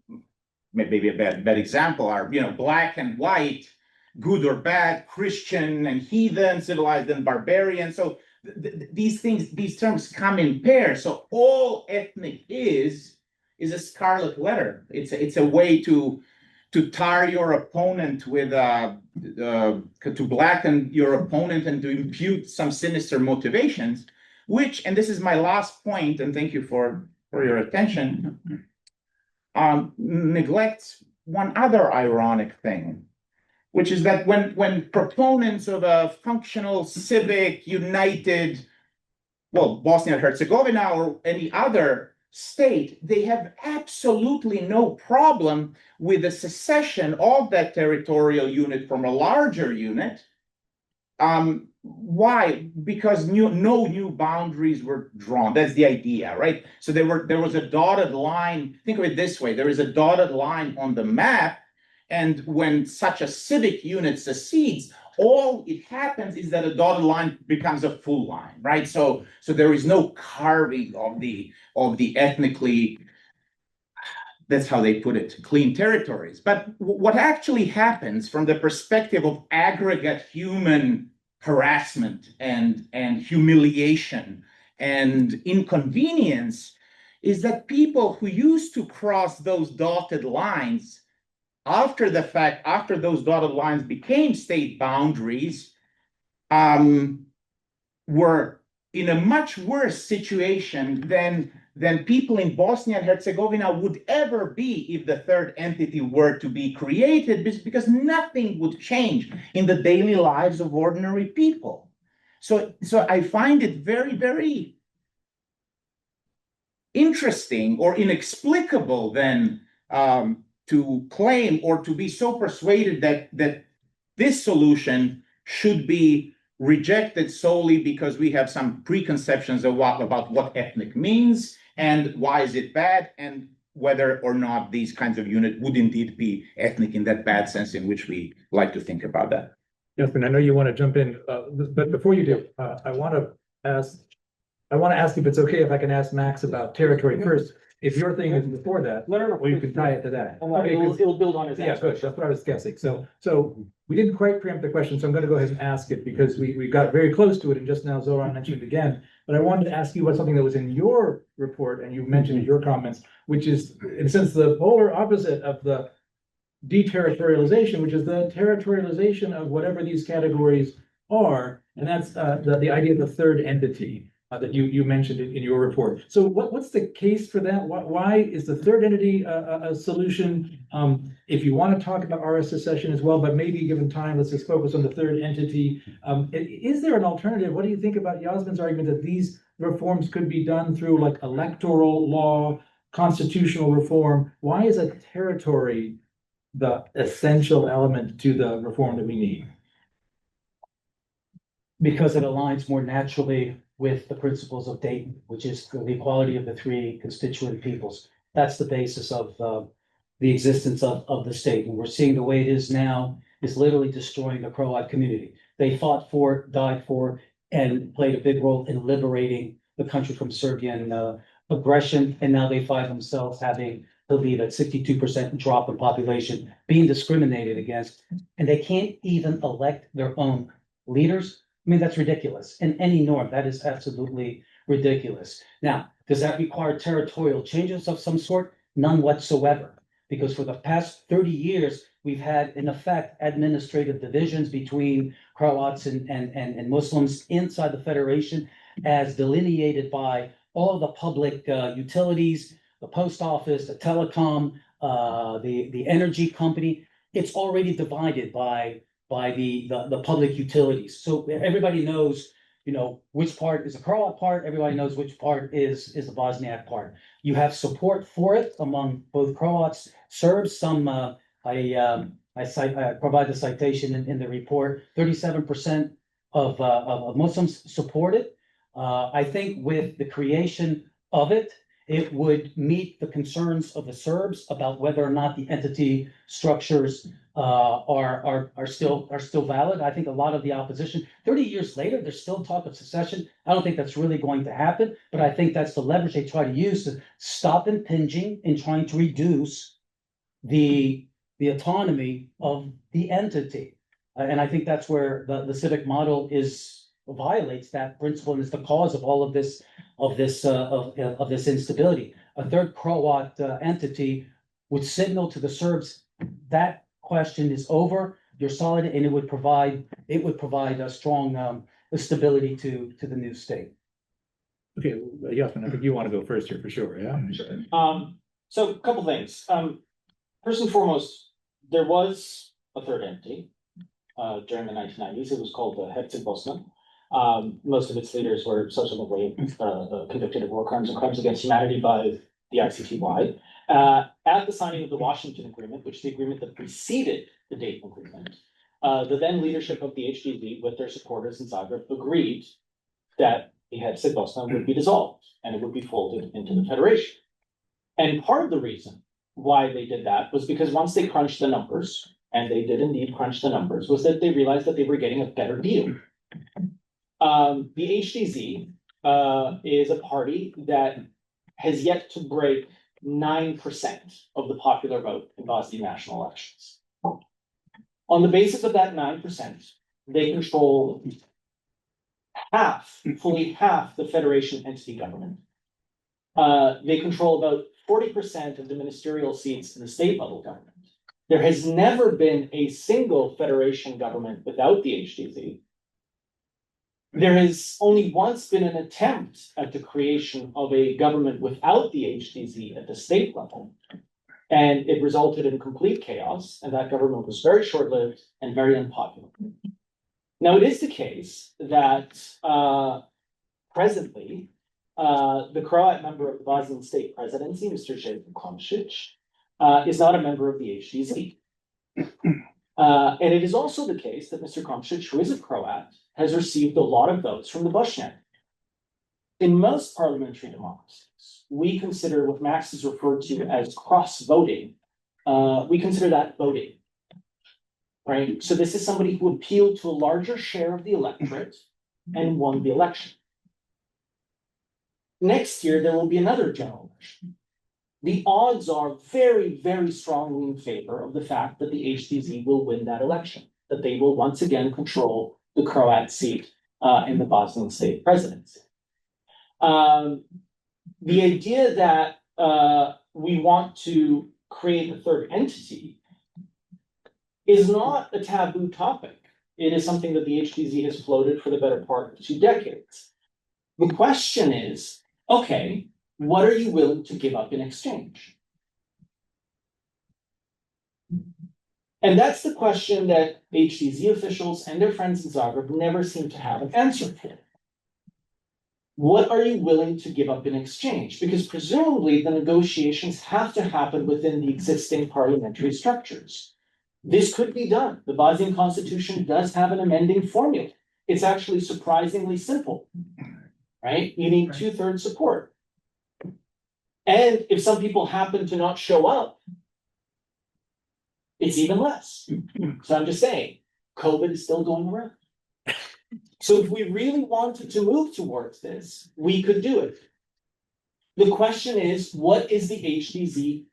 maybe a bad example are, black and white, good or bad, Christian and heathen, civilized and barbarian. So these things, these terms come in pairs. So all ethnic is a scarlet letter. It's a way to tar your opponent with to blacken your opponent and to impute some sinister motivations, which, and this is my last point, and thank you for your attention, neglects one other ironic thing. which is that when proponents of a functional, civic, united, well, Bosnia and Herzegovina or any other state, they have absolutely no problem with the secession of that territorial unit from a larger unit. Why? Because no new boundaries were drawn. That's the idea, right? So there was a dotted line. Think of it this way: there is a dotted line on the map, and when such a civic unit secedes, all it happens is that a dotted line becomes a full line, right? So there is no carving of the ethnically, that's how they put it, clean territories. But what actually happens from the perspective of aggregate human harassment and humiliation and inconvenience is that people who used to cross those dotted lines after the fact, after those dotted lines became state boundaries, were in a much worse situation than people in Bosnia and Herzegovina would ever be if the third entity were to be created, because nothing would change in the daily lives of ordinary people. So I find it very, very interesting or inexplicable then to claim or to be so persuaded that this solution should be rejected solely because we have some preconceptions of about what ethnic means and why is it bad, and whether or not these kinds of units would indeed be ethnic in that bad sense in which we like to think about that.
Jasmin, I know you want to jump in, but before you do, I want to ask if it's okay if I can ask Max about territory first. If your thing is before that,
No.
well, you can tie it to that.
It'll build on his
Yeah,
answer.
good. That's what I was guessing. So we didn't quite preempt the question, so I'm going to go ahead and ask it because we got very close to it, and just now Zoran mentioned it again. But I wanted to ask you about something that was in your report and you mentioned in your comments, which is, in a sense, the polar opposite of the deterritorialization, which is the territorialization of whatever these categories are, and that's the idea of the third entity that you mentioned in your report. So what's the case for that? Why is the third entity a solution? If you want to talk about RS secession as well, but maybe given time, let's just focus on the third entity. Is there an alternative? What do you think about Jasmin's argument that these reforms could be done through like electoral law, constitutional reform? Why is a territory the essential element to the reform that we need?
Because it aligns more naturally with the principles of Dayton, which is the equality of the three constituent peoples. That's the basis of the existence of the state. And we're seeing the way it is now is literally destroying the Croat community. They fought for, died for, and played a big role in liberating the country from Serbian aggression. And now they find themselves having to lead a 62% drop in population, being discriminated against, and they can't even elect their own leaders. I mean, that's ridiculous. In any norm, that is absolutely ridiculous. Now, does that require territorial changes of some sort? None whatsoever. Because for the past 30 years, we've had, in effect, administrative divisions between Croats and Muslims inside the Federation, as delineated by all the public utilities, the post office, the telecom, the energy company. It's already divided by the public utilities. So everybody knows, you know, which part is a Croat part, everybody knows which part is the Bosniak part. You have support for it among both Croats, Serbs. Some I provide the citation in the report. 37% of Muslims support it. I think with the creation of it, it would meet the concerns of the Serbs about whether or not the entity structures are still valid. I think a lot of the opposition, 30 years later, there's still talk of secession. I don't think that's really going to happen, but I think that's the leverage they try to use to stop impinging and trying to reduce the autonomy of the entity. And I think that's where the civic model violates that principle and is the cause of all of this instability. A third Croat entity would signal to the Serbs that question is over, you're solid, and it would provide a strong stability to the new state.
Okay, Jasmin, I think you want to go first here for sure, yeah?
So a couple things. First and foremost, there was a third entity during the 1990s. It was called the Dayton Bosnia. Most of its leaders were subsequently convicted of war crimes and crimes against humanity by the ICTY. At the signing of the Washington Agreement, which is the agreement that preceded the Dayton Agreement, the then leadership of the HDZ, with their supporters in Zagreb, agreed that the Herceg Bosna would be dissolved and it would be folded into the federation. And part of the reason why they did that was because once they crunched the numbers, and they did indeed crunch the numbers, was that they realized that they were getting a better deal. The HDZ is a party that has yet to break 9% of the popular vote in Bosnian national elections. On the basis of that 9%, they control fully half the federation entity government. They control about 40% of the ministerial seats in the state level government. There has never been a single federation government without the HDZ. There has only once been an attempt at the creation of a government without the HDZ at the state level, and it resulted in complete chaos, and that government was very short-lived and very unpopular. Now, it is the case that presently, the Croat member of the Bosnian state presidency, Mr. Oklopcic, is not a member of the HDZ. And it is also the case that Mr. Oklopcic, who is a Croat, has received a lot of votes from the Bosniak. In most parliamentary democracies, we consider what Max has referred to as cross-voting. We consider that voting, right? So this is somebody who appealed to a larger share of the electorate and won the election. Next year, there will be another general election. The odds are very, very strongly in favor of the fact that the HDZ will win that election, that they will once again control the Croat seat in the Bosnian state presidency. The idea that we want to create a third entity is not a taboo topic. It is something that the HDZ has floated for the better part of 2 decades. The question is, okay, what are you willing to give up in exchange? And that's the question that HDZ officials and their friends in Zagreb never seem to have an answer for. What are you willing to give up in exchange? Because presumably the negotiations have to happen within the existing parliamentary structures. This could be done. The Bosnian constitution does have an amending formula. It's actually surprisingly simple, right? You need 2/3 support. And if some people happen to not show up, it's even less. So I'm just saying, COVID is still going around. So if we really wanted to move towards this, we could do it. The question is, what is the HDZ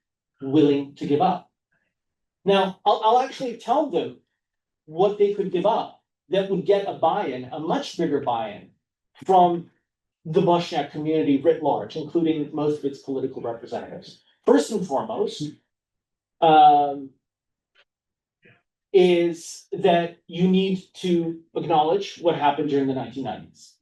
willing to give up? Now, I'll actually tell them what they could give up that would get a buy-in, a much bigger buy-in from the Bosniak community writ large, including most of its political representatives. First and foremost, is that you need to acknowledge what happened during the 1990s,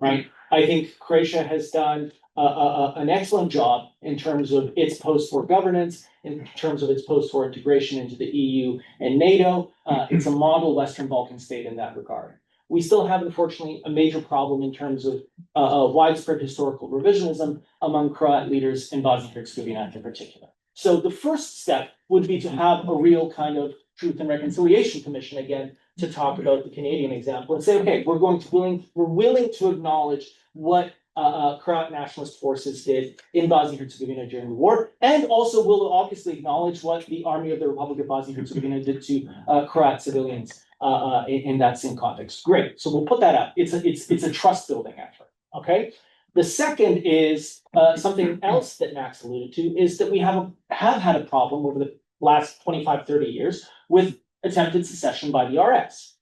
right? I think Croatia has done an excellent job in terms of its post-war governance, in terms of its post-war integration into the EU and NATO. It's a model Western Balkan state in that regard. We still have, unfortunately, a major problem in terms of widespread historical revisionism among Croat leaders in Bosnia and Herzegovina in particular. So the first step would be to have a real kind of Truth and Reconciliation Commission again to talk about the Canadian example and say, okay, we're willing to acknowledge what Croat nationalist forces did in Bosnia and Herzegovina during the war, and also will obviously acknowledge what the Army of the Republic of Bosnia and Herzegovina did to Croat civilians in that same context. Great, so we'll put that up. It's a trust building effort. Okay. The second is something else that Max alluded to is that we have had a problem over the last 25, 30 years with attempted secession by the RS.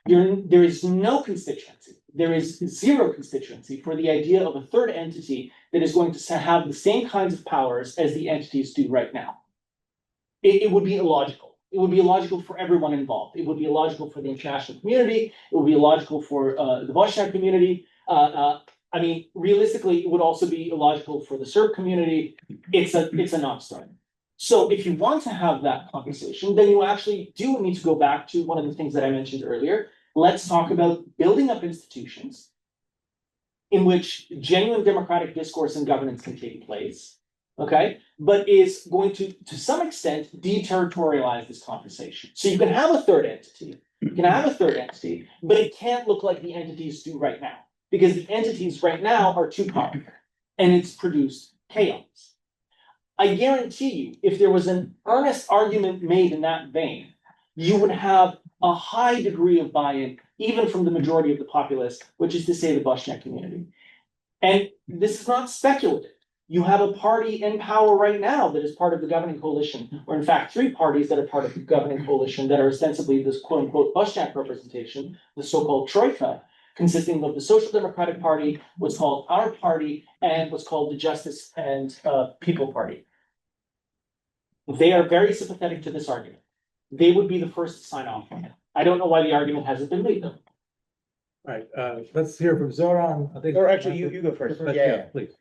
There is no constituency. There is zero constituency for the idea of a third entity that is going to have the same kinds of powers as the entities do right now. It would be illogical. It would be illogical for everyone involved. It would be illogical for the international community. It would be illogical for the Bosniak community. I mean, realistically, it would also be illogical for the Serb community. It's a non-starter. So if you want to have that conversation, then you actually do need to go back to one of the things that I mentioned earlier. Let's talk about building up institutions in which genuine democratic discourse and governance can take place, okay? But is going to some extent, deterritorialize this conversation. So you can have a third entity, but it can't look like the entities do right now, because the entities right now are too powerful, and it's produced chaos. I guarantee you, if there was an earnest argument made in that vein, you would have a high degree of buy-in, even from the majority of the populace, which is to say the Bosniak community. And this is not speculative. You have a party in power right now that is part of the governing coalition, or in fact, three parties that are part of the governing coalition that are ostensibly this quote-unquote Bosniak representation, the so-called Troika, consisting of the Social Democratic Party, what's called Our Party, and what's called the Justice and People Party. They are very sympathetic to this argument. They would be the first to sign off on it. I don't know why the argument hasn't been made though.
Right, let's hear from Zoran. I think.
Or actually, you go first. Yeah.
Please.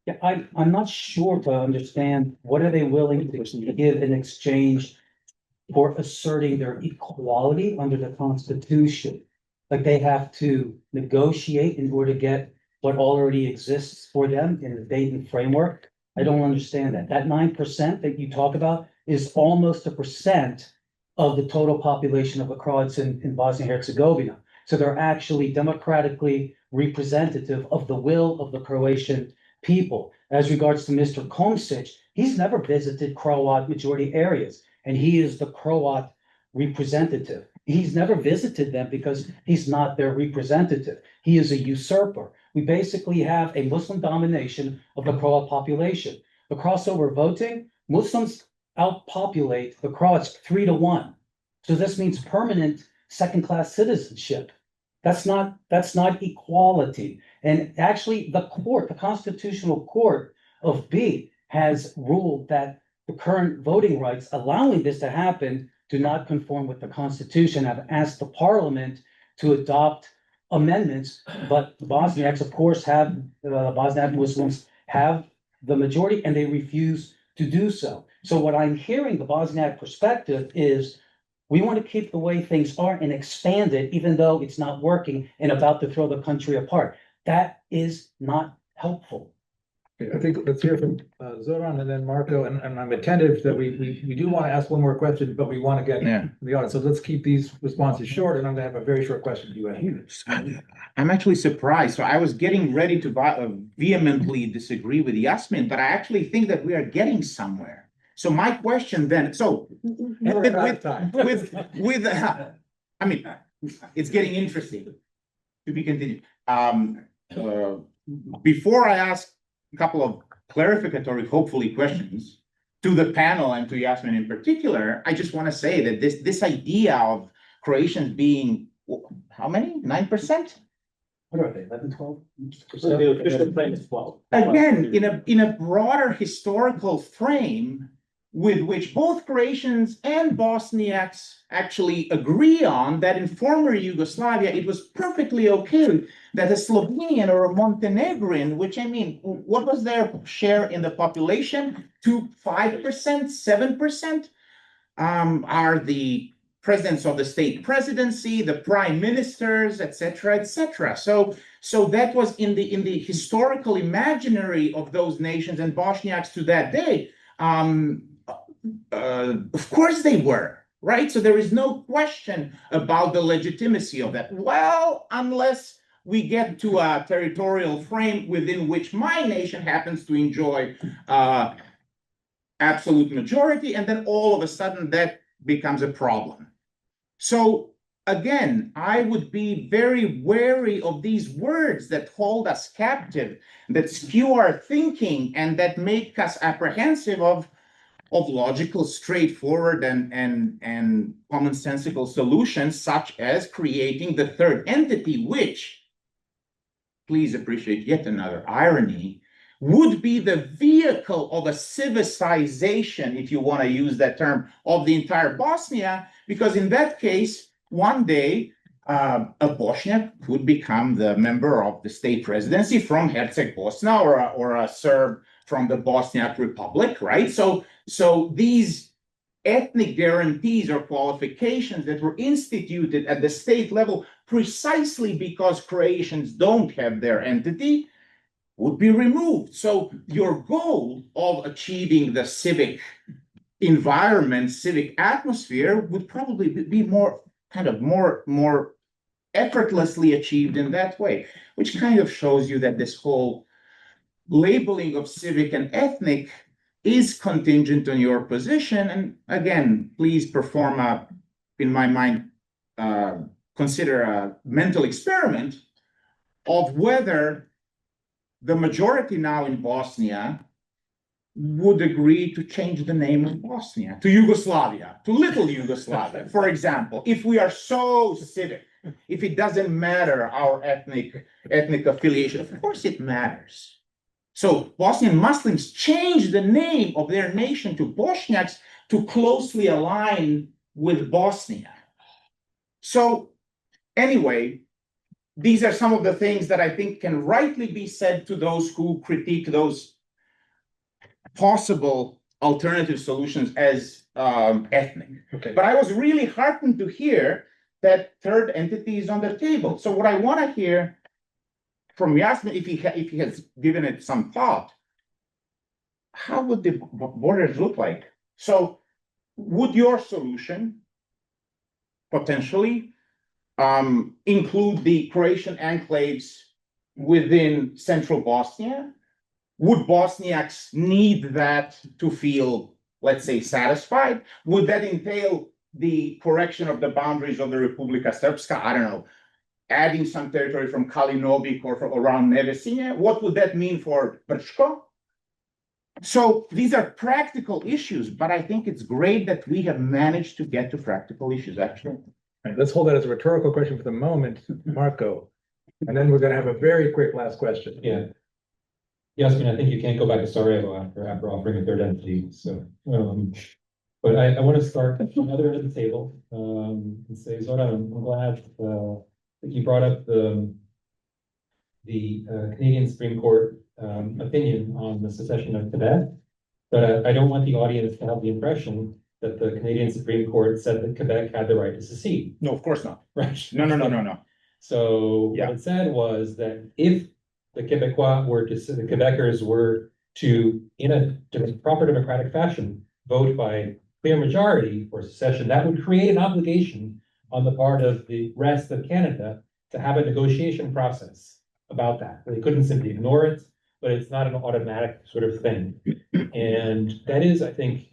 Yeah, I'm not sure to understand what are they willing to give in exchange for asserting their equality under the Constitution. Like they have to negotiate in order to get what already exists for them in the Dayton framework. I don't understand that. That 9% that you talk about is almost 1% of the total population of the Croats in Bosnia and Herzegovina. So they're actually democratically representative of the will of the Croatian people. As regards to Mr. Komšić, he's never visited Croat majority areas, and he is the Croat representative. He's never visited them because he's not their representative. He is a usurper. We basically have a Muslim domination of the Croat population. The crossover voting, Muslims outpopulate the Croats 3-1. So this means permanent second-class citizenship. That's not equality. And actually, the Constitutional Court of B has ruled that the current voting rights allowing this to happen do not conform with the Constitution. I've asked the Parliament to adopt amendments, but the Bosniaks, of course, Bosniak Muslims have the majority, and they refuse to do so. So what I'm hearing the Bosniak perspective is we want to keep the way things are and expand it, even though it's not working and about to throw the country apart. That is not helpful.
Okay, I think let's hear from Zoran and then Marko, and I'm attentive that we do want to ask one more question, but we want to get the audience. So let's keep these responses short, and I'm gonna have a very short question to you.
I'm actually surprised. So I was getting ready to vehemently disagree with Jasmin, but I actually think that we are getting somewhere. So my question then, so I mean, it's getting interesting to be continued. Before I ask a couple of clarificatory, hopefully, questions to the panel and to Jasmin in particular, I just want to say that this idea of Croatians being how many? 9%?
What are they? 11, 12?
The official claim is 12.
Again, in a broader historical frame, with which both Croatians and Bosniaks actually agree on, that in former Yugoslavia, it was perfectly okay that a Slovenian or a Montenegrin, which I mean, what was their share in the population? 5%, 7%, are the presidents of the state presidency, the prime ministers, etc., etc. So that was in the historical imaginary of those nations and Bosniaks to that day. Of course they were, right? So there is no question about the legitimacy of that. Well, unless we get to a territorial frame within which my nation happens to enjoy absolute majority, and then all of a sudden that becomes a problem. So again, I would be very wary of these words that hold us captive, that skew our thinking, and that make us apprehensive of logical, straightforward, and commonsensical solutions, such as creating the third entity, which, please appreciate yet another irony, would be the vehicle of a civicization, if you want to use that term, of the entire Bosnia, because in that case, one day, a Bosniak could become the member of the state presidency from Herceg Bosna, or a Serb from the Bosniak Republic, right? So these ethnic guarantees or qualifications that were instituted at the state level precisely because Croatians don't have their entity would be removed. So your goal of achieving the civic environment, civic atmosphere would probably be more effortlessly achieved in that way, which kind of shows you that this whole labeling of civic and ethnic is contingent on your position. And again, please perform in my mind, consider a mental experiment of whether the majority now in Bosnia would agree to change the name of Bosnia to Yugoslavia, to Little Yugoslavia, for example, if we are so civic, if it doesn't matter our ethnic affiliation. Of course it matters. So Bosnian Muslims changed the name of their nation to Bosniaks to closely align with Bosnia. So anyway, these are some of the things that I think can rightly be said to those who critique those possible alternative solutions as ethnic.
Okay.
But I was really heartened to hear that third entity is on the table. So what I want to hear from Jasmin, if he has given it some thought, how would the borders look like? So would your solution potentially include the Croatian enclaves within central Bosnia? Would Bosniaks need that to feel, let's say, satisfied? Would that entail the correction of the boundaries of the Republika Srpska? I don't know, adding some territory from Kalinovik or from around Nevesinje? What would that mean for Brčko? So these are practical issues, but I think it's great that we have managed to get to practical issues, actually.
Right, let's hold that as a rhetorical question for the moment, Marko. And then we're going to have a very quick last question.
Yeah. Jasmin, I think you can't go back to Sarajevo after offering a third entity. So, but I want to start at the other end of the table and say, Zoran, I'm glad that you brought up the Canadian Supreme Court opinion on the secession of Tibet. But I don't want the audience to have the impression that the Canadian Supreme Court said that Quebec had the right to secede.
No, of course not.
Right.
No.
So
Yeah.
what it said was that if the Quebecers were to, in a proper democratic fashion, vote by clear majority for secession, that would create an obligation on the part of the rest of Canada to have a negotiation process about that. They couldn't simply ignore it, but it's not an automatic sort of thing. And that is, I think,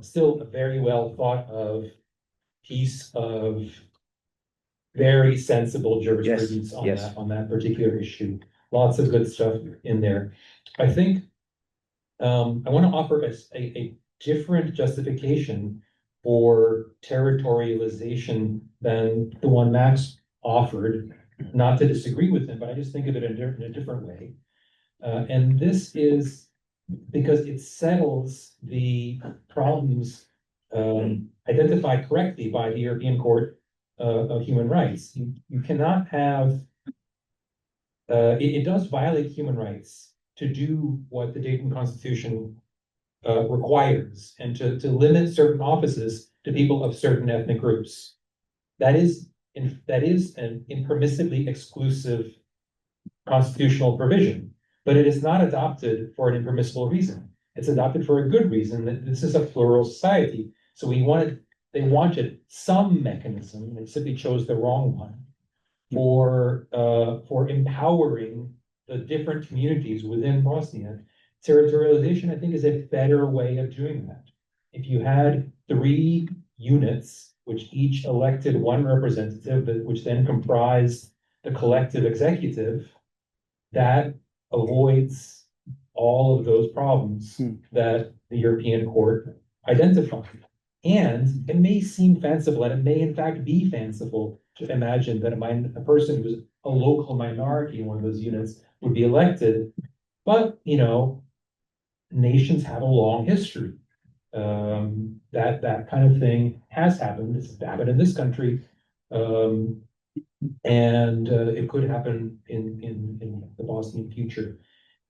still a very well thought of piece of very sensible jurisprudence on that particular issue. Lots of good stuff in there. I think I want to offer a different justification for territorialization than the one Max offered, not to disagree with him, but I just think of it in a different way. And this is because it settles the problems identified correctly by the European Court of Human Rights. You cannot have, it does violate human rights to do what the Dayton Constitution requires and to limit certain offices to people of certain ethnic groups. That is an impermissibly exclusive constitutional provision, but it is not adopted for an impermissible reason. It's adopted for a good reason, that this is a plural society. So they wanted some mechanism, they simply chose the wrong one, for empowering the different communities within Bosnia. Territorialization, I think, is a better way of doing that. If you had 3 units, which each elected one representative, which then comprised the collective executive, that avoids all of those problems that the European Court identified. And it may seem fanciful, and it may in fact be fanciful to imagine that a person who's a local minority in one of those units would be elected. But, nations have a long history. That kind of thing has happened. It's happened in this country. And it could happen in the Bosnian future.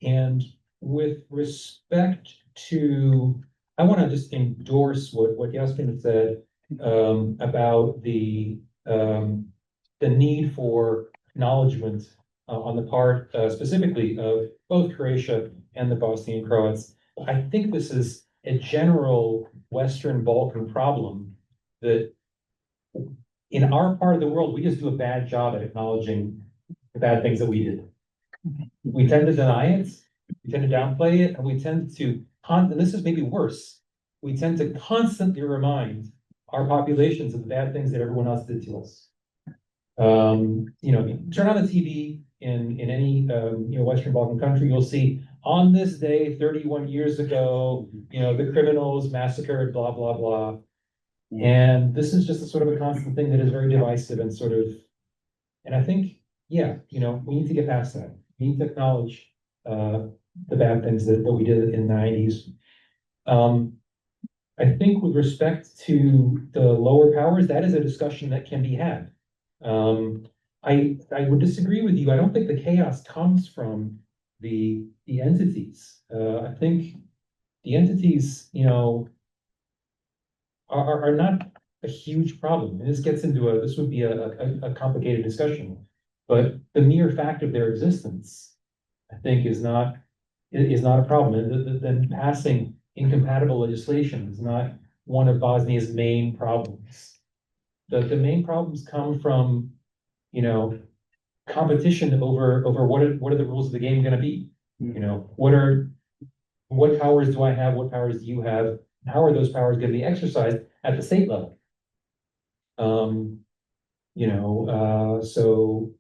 And with respect to, I want to just endorse what Jasmin said about the need for acknowledgement on the part specifically of both Croatia and the Bosnian Croats. I think this is a general Western Balkan problem that in our part of the world, we just do a bad job at acknowledging the bad things that we did. We tend to deny it, we tend to downplay it, and we tend to, and this is maybe worse, we tend to constantly remind our populations of the bad things that everyone else did to us. You know, turn on the TV in any you know, Western Balkan country, you'll see on this day 31 years ago, you know, the criminals massacred, blah, blah, blah. And this is just a sort of a constant thing that is very divisive and sort of, and I think, yeah, you know, we need to get past that. We need to acknowledge the bad things that we did in the 90s. I think with respect to the lower powers, that is a discussion that can be had. I would disagree with you. I don't think the chaos comes from the entities. I think the entities, you know, are not a huge problem. And this gets into this would be a complicated discussion, but the mere fact of their existence, I think, is not a problem. Then passing incompatible legislation is not one of Bosnia's main problems. The main problems come from, you know, competition over what are the rules of the game going to be? You know, what powers do I have? What powers do you have? How are those powers going to be exercised at the state level? You know, so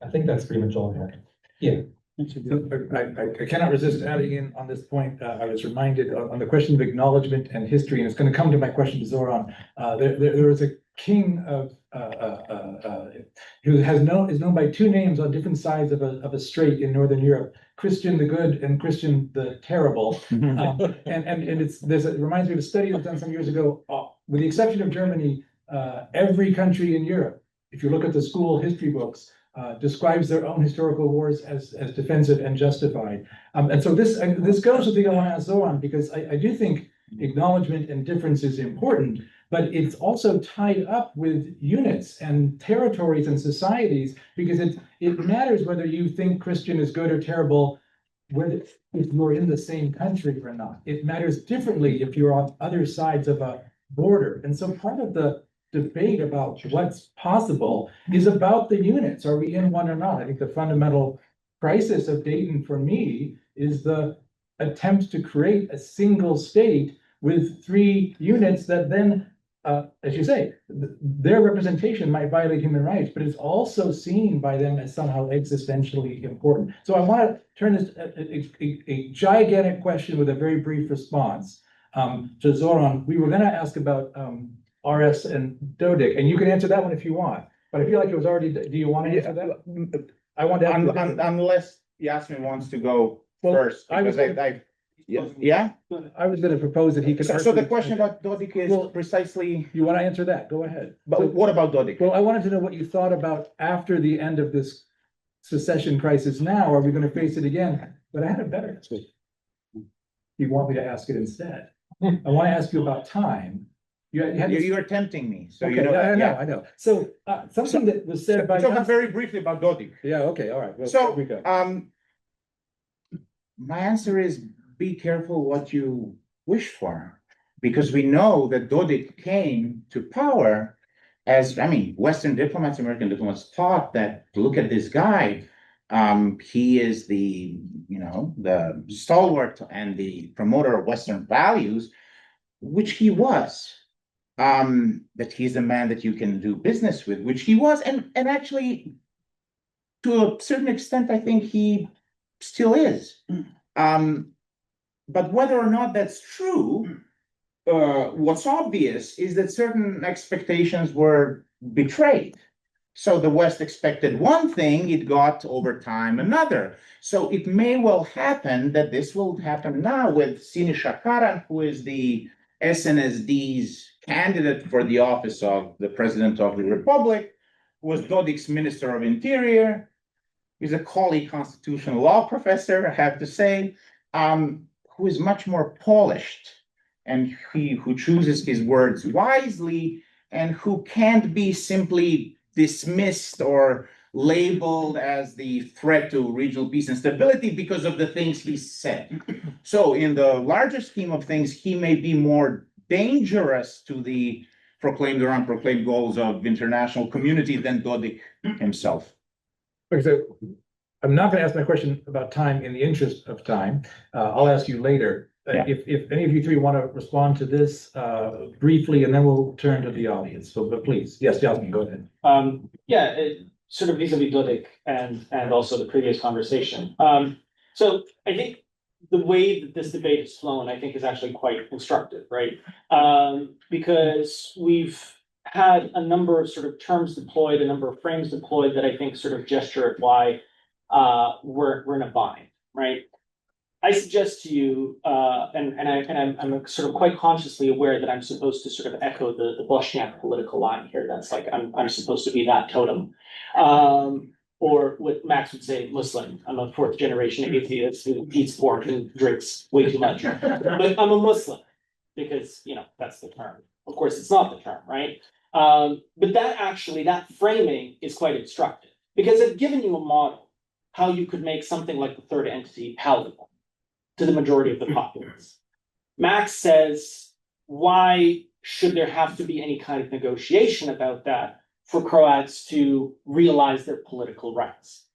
I think that's pretty much all I have. Yeah.
I cannot resist adding in on this point. I was reminded on the question of acknowledgement and history, and it's going to come to my question to Zoran. There was a king of who is known by two names on different sides of a strait in Northern Europe: Christian the Good and Christian the Terrible. And it reminds me of a study that was done some years ago. With the exception of Germany, every country in Europe, if you look at the school history books, describes their own historical wars as defensive and justified. And so this goes with the thing I want to ask Zoran, because I do think acknowledgement and difference is important, but it's also tied up with units and territories and societies, because it matters whether you think Christian is good or terrible, whether if you're in the same country or not. It matters differently if you're on other sides of a border. And so part of the debate about what's possible is about the units. Are we in one or not? I think the fundamental crisis of Dayton for me is the attempt to create a single state with 3 units that then, as you say, their representation might violate human rights, but it's also seen by them as somehow existentially important. So I want to turn this a gigantic question with a very brief response to Zoran. We were going to ask about RS and Dodik, and you can answer that one if you want, but I feel like it was already, do you want to answer that? I want to ask
unless Jasmin wants to go
Well,
first,
I was
because yeah.
I was going to propose that he could.
So the question about Dodik is precisely,
You want to answer that? Go ahead.
but what about Dodik?
Well, I wanted to know what you thought about after the end of this secession crisis. Now, are we going to face it again? But I had a better. You want me to ask it instead? I want to ask you about time.
You're tempting me, so
Okay,
you know.
I know. So something that was said by.
Talk very briefly about Dodik.
Yeah, okay, all right. Well,
So,
here we go.
My answer is be careful what you wish for, because we know that Dodik came to power as, Western diplomats, American diplomats thought that, look at this guy, he is the stalwart and the promoter of Western values, which he was. That he's a man that you can do business with, which he was, and actually, to a certain extent, I think he still is. But whether or not that's true, what's obvious is that certain expectations were betrayed. So the West expected one thing, it got over time another. So it may well happen that this will happen now with Siniša Karan, who is the SNSD candidate for the office of the President of the Republic, was Dodik's Minister of Interior. who's a colleague constitutional law professor, I have to say, who is much more polished and who chooses his words wisely and who can't be simply dismissed or labeled as the threat to regional peace and stability because of the things he said. So in the larger scheme of things, he may be more dangerous to the proclaimed or unproclaimed goals of international community than Dodik himself.
Okay, so I'm not gonna ask my question about time in the interest of time. I'll ask you later.
Yeah.
If any of you three want to respond to this briefly, and then we'll turn to the audience. So, but please, yes, Jasmin, go ahead.
Sort of vis-a-vis Dodik and also the previous conversation. So I think the way that this debate has flown, I think, is actually quite instructive, right? Because we've had a number of sort of terms deployed, a number of frames deployed that I think sort of gesture at why we're in a bind, right? I suggest to you, and I'm sort of quite consciously aware that I'm supposed to sort of echo the Bosniak political line here. That's like I'm supposed to be that totem, or what Max would say, Muslim. I'm a fourth generation atheist who eats pork and drinks way too much, but I'm a Muslim because that's the term. Of course, it's not the term, right? But that framing is quite instructive because I've given you a model how you could make something like the third entity palatable to the majority of the populace. Max says, why should there have to be any kind of negotiation about that for Croats to realize their political rights?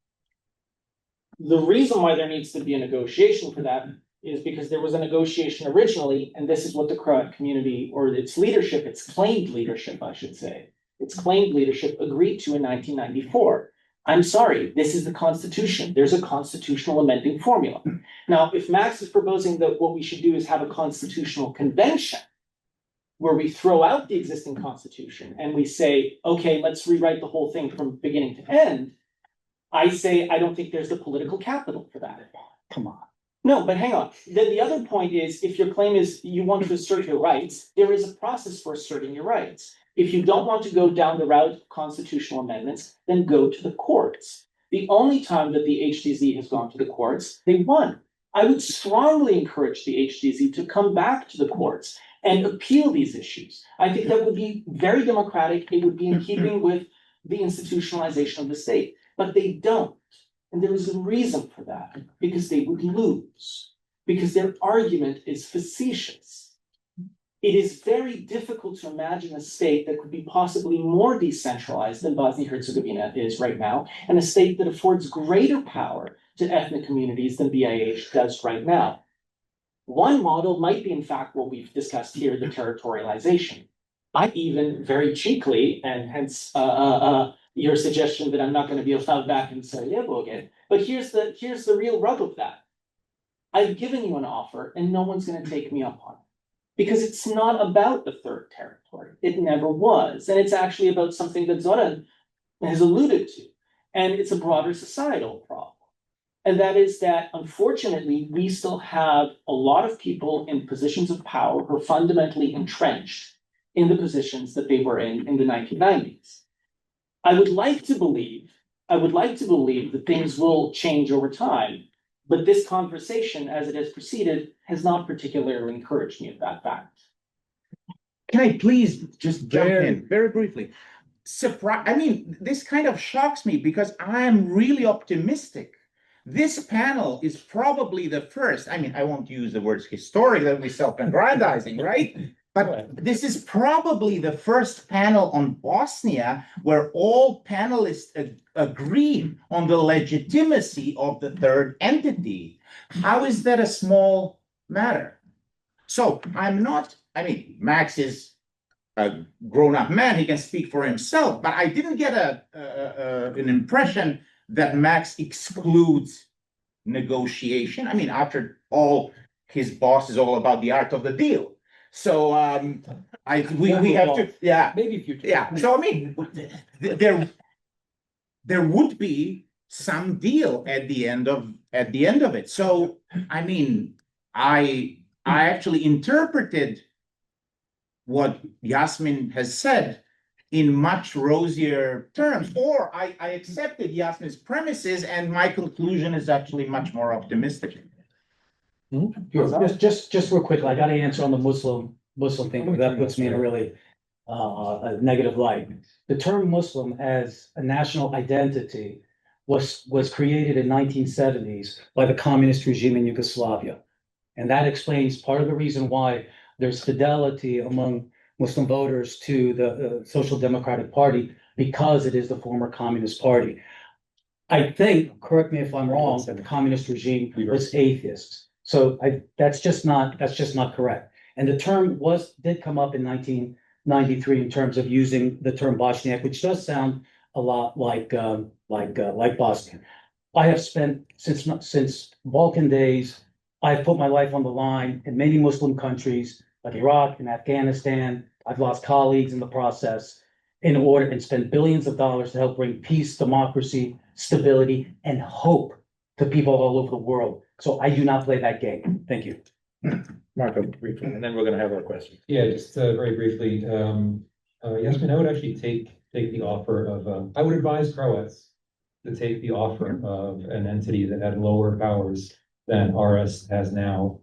The reason why there needs to be a negotiation for that is because there was a negotiation originally, and this is what the Croat community, or its leadership, its claimed leadership, I should say, its claimed leadership agreed to in 1994. I'm sorry, this is the Constitution. There's a constitutional amending formula. Now, if Max is proposing that what we should do is have a constitutional convention where we throw out the existing Constitution and we say, okay, let's rewrite the whole thing from beginning to end, I say, I don't think there's the political capital for that. Come on. No, but hang on. Then the other point is, if your claim is you want to assert your rights, there is a process for asserting your rights. If you don't want to go down the route of constitutional amendments, then go to the courts. The only time that the HDZ has gone to the courts, they won. I would strongly encourage the HDZ to come back to the courts and appeal these issues. I think that would be very democratic. It would be in keeping with the institutionalization of the state, but they don't. And there is a reason for that, because they would lose, because their argument is facetious. It is very difficult to imagine a state that could be possibly more decentralized than Bosnia-Herzegovina is right now, and a state that affords greater power to ethnic communities than BiH does right now. One model might be, in fact, what we've discussed here, the territorialization. I even very cheekly, and hence your suggestion that I'm not going to be allowed back in Sarajevo again. But here's the real rub of that. I've given you an offer, and no one's going to take me up on it. Because it's not about the third territory. It never was. And it's actually about something that Zoran has alluded to. And it's a broader societal problem. And that is that, unfortunately, we still have a lot of people in positions of power who are fundamentally entrenched in the positions that they were in the 1990s. I would like to believe that things will change over time. But this conversation, as it has proceeded, has not particularly encouraged me of that fact.
Can I please just jump in very briefly? This kind of shocks me because I am really optimistic. This panel is probably the first. I won't use the words historic, that would be self-aggrandizing, right? But this is probably the first panel on Bosnia where all panelists agree on the legitimacy of the third entity. How is that a small matter? So Max is a grown-up man, he can speak for himself, but I didn't get an impression that Max excludes negotiation. After all, his boss is all about the art of the deal. So we have to
Maybe future.
yeah. So there would be some deal at the end of it. So I actually interpreted what Jasmin has said in much rosier terms, or I accepted Jasmin's premises and my conclusion is actually much more optimistic.
Just real quick, I gotta answer on the Muslim thing, because that puts me in a really a negative light. The term Muslim as a national identity was created in 1970s by the communist regime in Yugoslavia. And that explains part of the reason why there's fidelity among Muslim voters to the Social Democratic Party, because it is the former communist party. I think, correct me if I'm wrong, that the communist regime was atheist. So that's just not correct. And the term did come up in 1993 in terms of using the term Bosniak, which does sound a lot like Bosnian. I have spent since Balkan days, I've put my life on the line in many Muslim countries like Iraq and Afghanistan. I've lost colleagues in the process and spent billions of dollars to help bring peace, democracy, stability, and hope to people all over the world. So I do not play that game. Thank you.
Marko, briefly, and then we're gonna have our questions.
Yeah, just very briefly, Jasmin, I would actually take the offer of, I would advise Croats to take the offer of an entity that had lower powers than RS has now.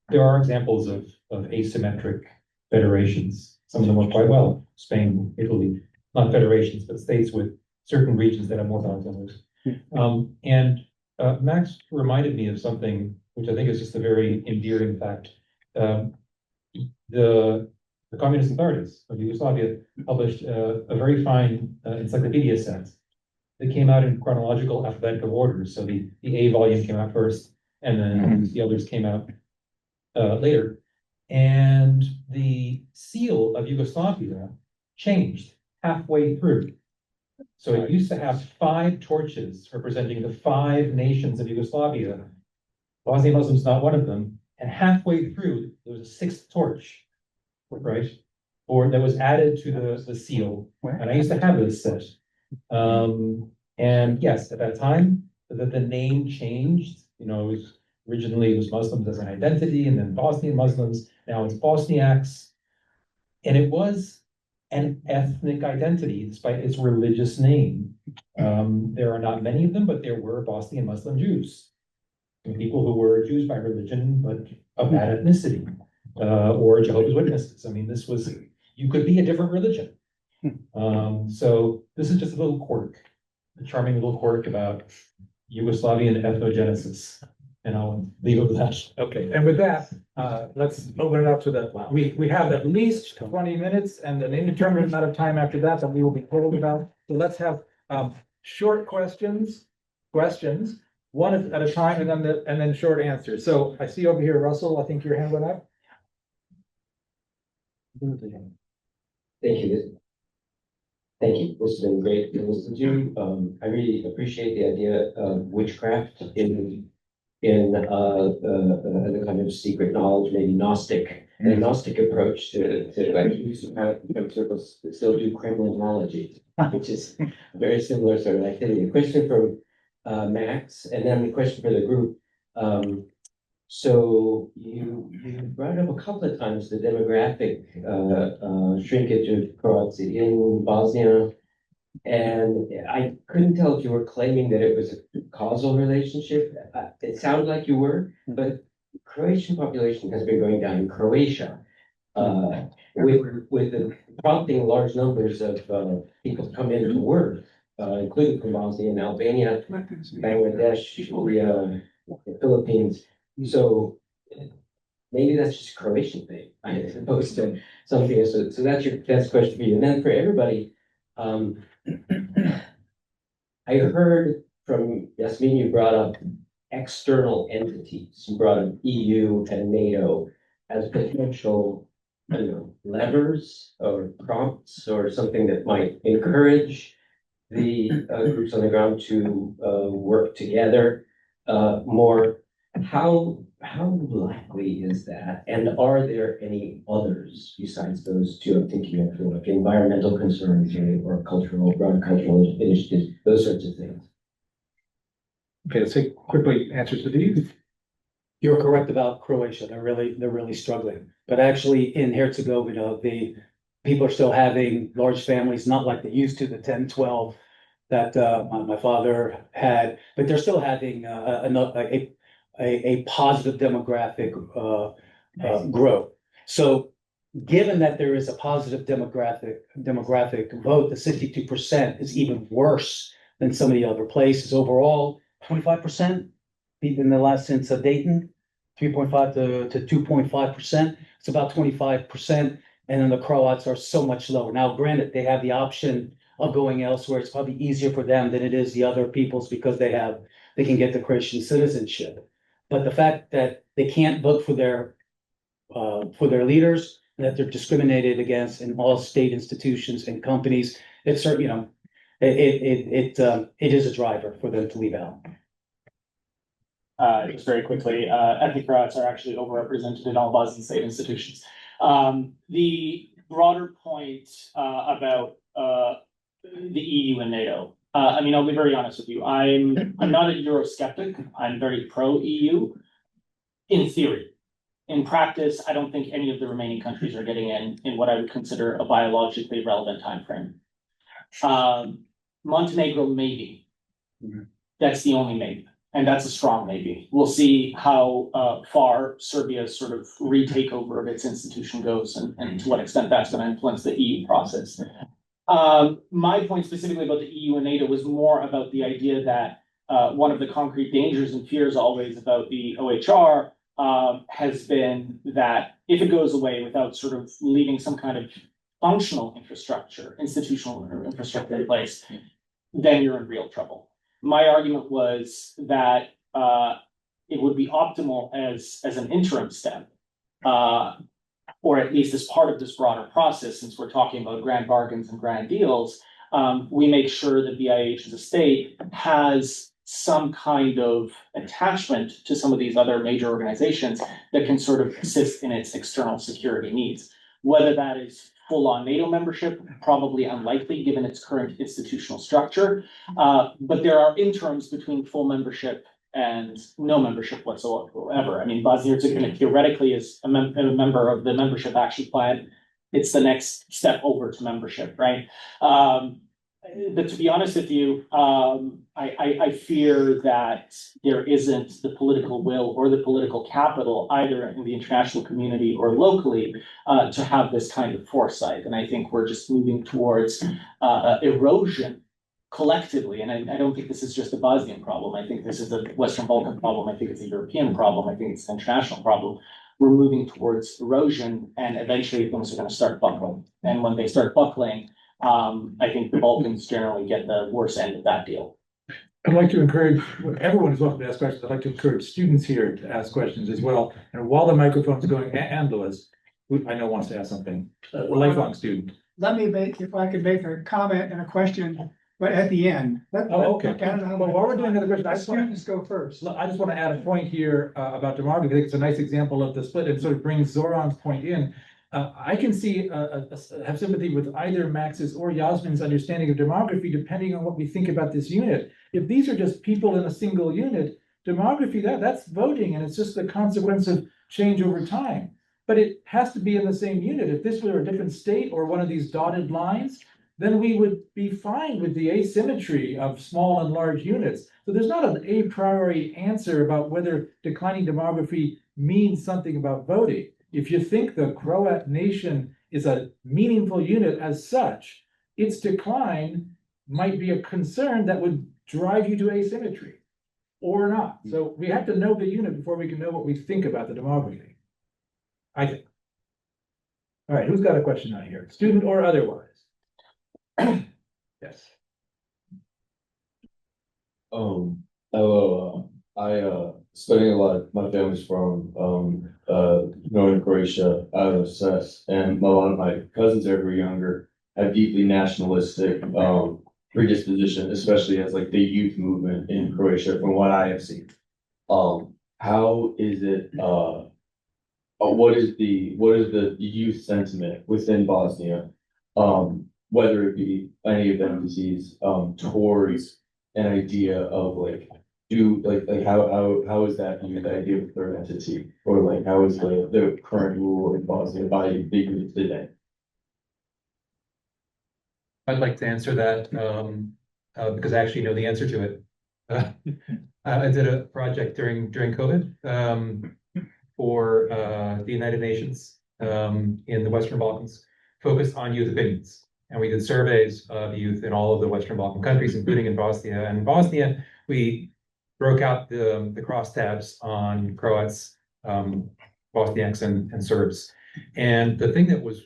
There are examples of asymmetric federations. Some of them work quite well. Spain, Italy, not federations, but states with certain regions that have more power than others. Max reminded me of something which I think is just a very endearing fact. The communist authorities of Yugoslavia published a very fine encyclopedia set that came out in chronological alphabetical order. So the A volume came out first, and then the others came out later. And the seal of Yugoslavia changed halfway through. So it used to have 5 torches representing the 5 nations of Yugoslavia. Bosnian Muslims not one of them. And halfway through, there was a 6th torch, right? Or that was added to the seal. And I used to have this set. And yes, at that time, the name changed. You know, originally it was Muslims as an identity, and then Bosnian Muslims. Now it's Bosniaks. And it was an ethnic identity, despite its religious name. There are not many of them, but there were Bosnian Muslim Jews. People who were Jews by religion, but of that ethnicity, or Jehovah's Witnesses. I mean, you could be a different religion. So this is just a little quirk, a charming little quirk about Yugoslavian ethnogenesis. And I'll leave it with that.
Okay, and with that, let's open it up to we have at least 20 minutes and an indeterminate amount of time after that we will be told about. So let's have short questions, one at a time, and then short answers. So I see over here, Russell, I think your hand went up.
Thank you. Thank you. This has been great to listen to. I really appreciate the idea of witchcraft in a kind of secret knowledge, maybe Gnostic approach to like circles that still do criminology, which is a very similar sort of activity. A question from Max, and then a question for the group. So you brought up a couple of times the demographic shrinkage of Croats in Bosnia. And I couldn't tell if you were claiming that it was a causal relationship. It sounded like you were, but the Croatian population has been going down in Croatia, with the prompting large numbers of people to come in to work, including from Bosnia and Albania, Bangladesh, the Philippines. So maybe that's just a Croatian thing, as opposed to something else. So that's the question for you. And then for everybody, I heard from Jasmin, you brought up external entities. You brought up EU and NATO as potential, I don't know, levers or prompts or something that might encourage the groups on the ground to work together more. How likely is that? And are there any others besides those two? I'm thinking of like environmental concerns or broad cultural initiatives, those sorts of things.
Okay, let's take quickly answers to these.
You're correct about Croatia. They're really struggling. But actually in Herzegovina, people are still having large families, not like they used to, the 10, 12 that my father had, but they're still having a positive demographic growth. So given that there is a positive demographic vote, the 62% is even worse than some of the other places. Overall, 25% in the last since Dayton, 3.5 to 2.5%. It's about 25%. And then the Croats are so much lower. Now, granted, they have the option of going elsewhere. It's probably easier for them than it is the other peoples because they can get the Croatian citizenship. But the fact that they can't vote for their leaders, that they're discriminated against in all state institutions and companies, it's certainly, it is a driver for them to leave out.
Just very quickly, ethnic Croats are actually overrepresented in all Bosnian state institutions. The broader point about the EU and NATO. I mean, I'll be very honest with you. I'm not a Eurosceptic. I'm very pro-EU in theory. In practice, I don't think any of the remaining countries are getting in what I would consider a biologically relevant timeframe. Montenegro, maybe. That's the only maybe. And that's a strong maybe. We'll see how far Serbia's sort of retake over of its institution goes and to what extent that's going to influence the EU process. My point specifically about the EU and NATO was more about the idea that one of the concrete dangers and fears always about the OHR has been that if it goes away without sort of leaving some kind of functional infrastructure, institutional infrastructure in place, then you're in real trouble. My argument was that it would be optimal as an interim step, or at least as part of this broader process, since we're talking about grand bargains and grand deals, we make sure that the IH as a state has some kind of attachment to some of these other major organizations that can sort of assist in its external security needs. Whether that is full-on NATO membership, probably unlikely given its current institutional structure, but there are interims between full membership and no membership whatsoever. I mean, Bosnia-Herzegovina theoretically is a member of the membership action plan. It's the next step over to membership, right? But to be honest with you, I fear that there isn't the political will or the political capital, either in the international community or locally, to have this kind of foresight. And I think we're just moving towards erosion collectively. And I don't think this is just a Bosnian problem. I think this is a Western Balkan problem. I think it's a European problem. I think it's an international problem. We're moving towards erosion, and eventually things are going to start buckling. And when they start buckling, I think the Balkans generally get the worst end of that deal.
I'd like to encourage, everyone is welcome to ask questions. I'd like to encourage students here to ask questions as well. And while the microphone's going, Angela's, who I know wants to ask something, a lifelong student.
Let me make, if I could make a comment and a question, but at the end.
Oh, okay. Well, while we're doing another question, I just want
Students go first.
to add a point here about demography. I think it's a nice example of the split and sort of brings Zoran's point in. I can see, have sympathy with either Max's or Jasmin's understanding of demography, depending on what we think about this unit. If these are just people in a single unit, demography, that's voting, and it's just the consequence of change over time. But it has to be in the same unit. If this were a different state or one of these dotted lines, then we would be fine with the asymmetry of small and large units. So there's not an a priori answer about whether declining demography means something about voting. If you think the Croat nation is a meaningful unit as such, its decline might be a concern that would drive you to asymmetry or not. So we have to know the unit before we can know what we think about the demography, I think. All right, who's got a question out here? Student or otherwise? Yes.
Hello, I studying a lot. My family's from northern Croatia, out of Ses, and a lot of my cousins that were younger have deeply nationalistic predisposition, especially as like the youth movement in Croatia, from what I have seen. How is it? What is the youth sentiment within Bosnia? Whether it be any of them disease towards an idea of like how is that viewed, the idea of third entity, or like how is the current rule in Bosnia by the youth today?
I'd like to answer that, because I actually know the answer to it. I did a project during COVID, for, the United Nations, in the Western Balkans, focused on youth opinions. And we did surveys of youth in all of the Western Balkan countries, including in Bosnia. And in Bosnia, we broke out the crosstabs on Croats, Bosniaks and Serbs. And the thing that was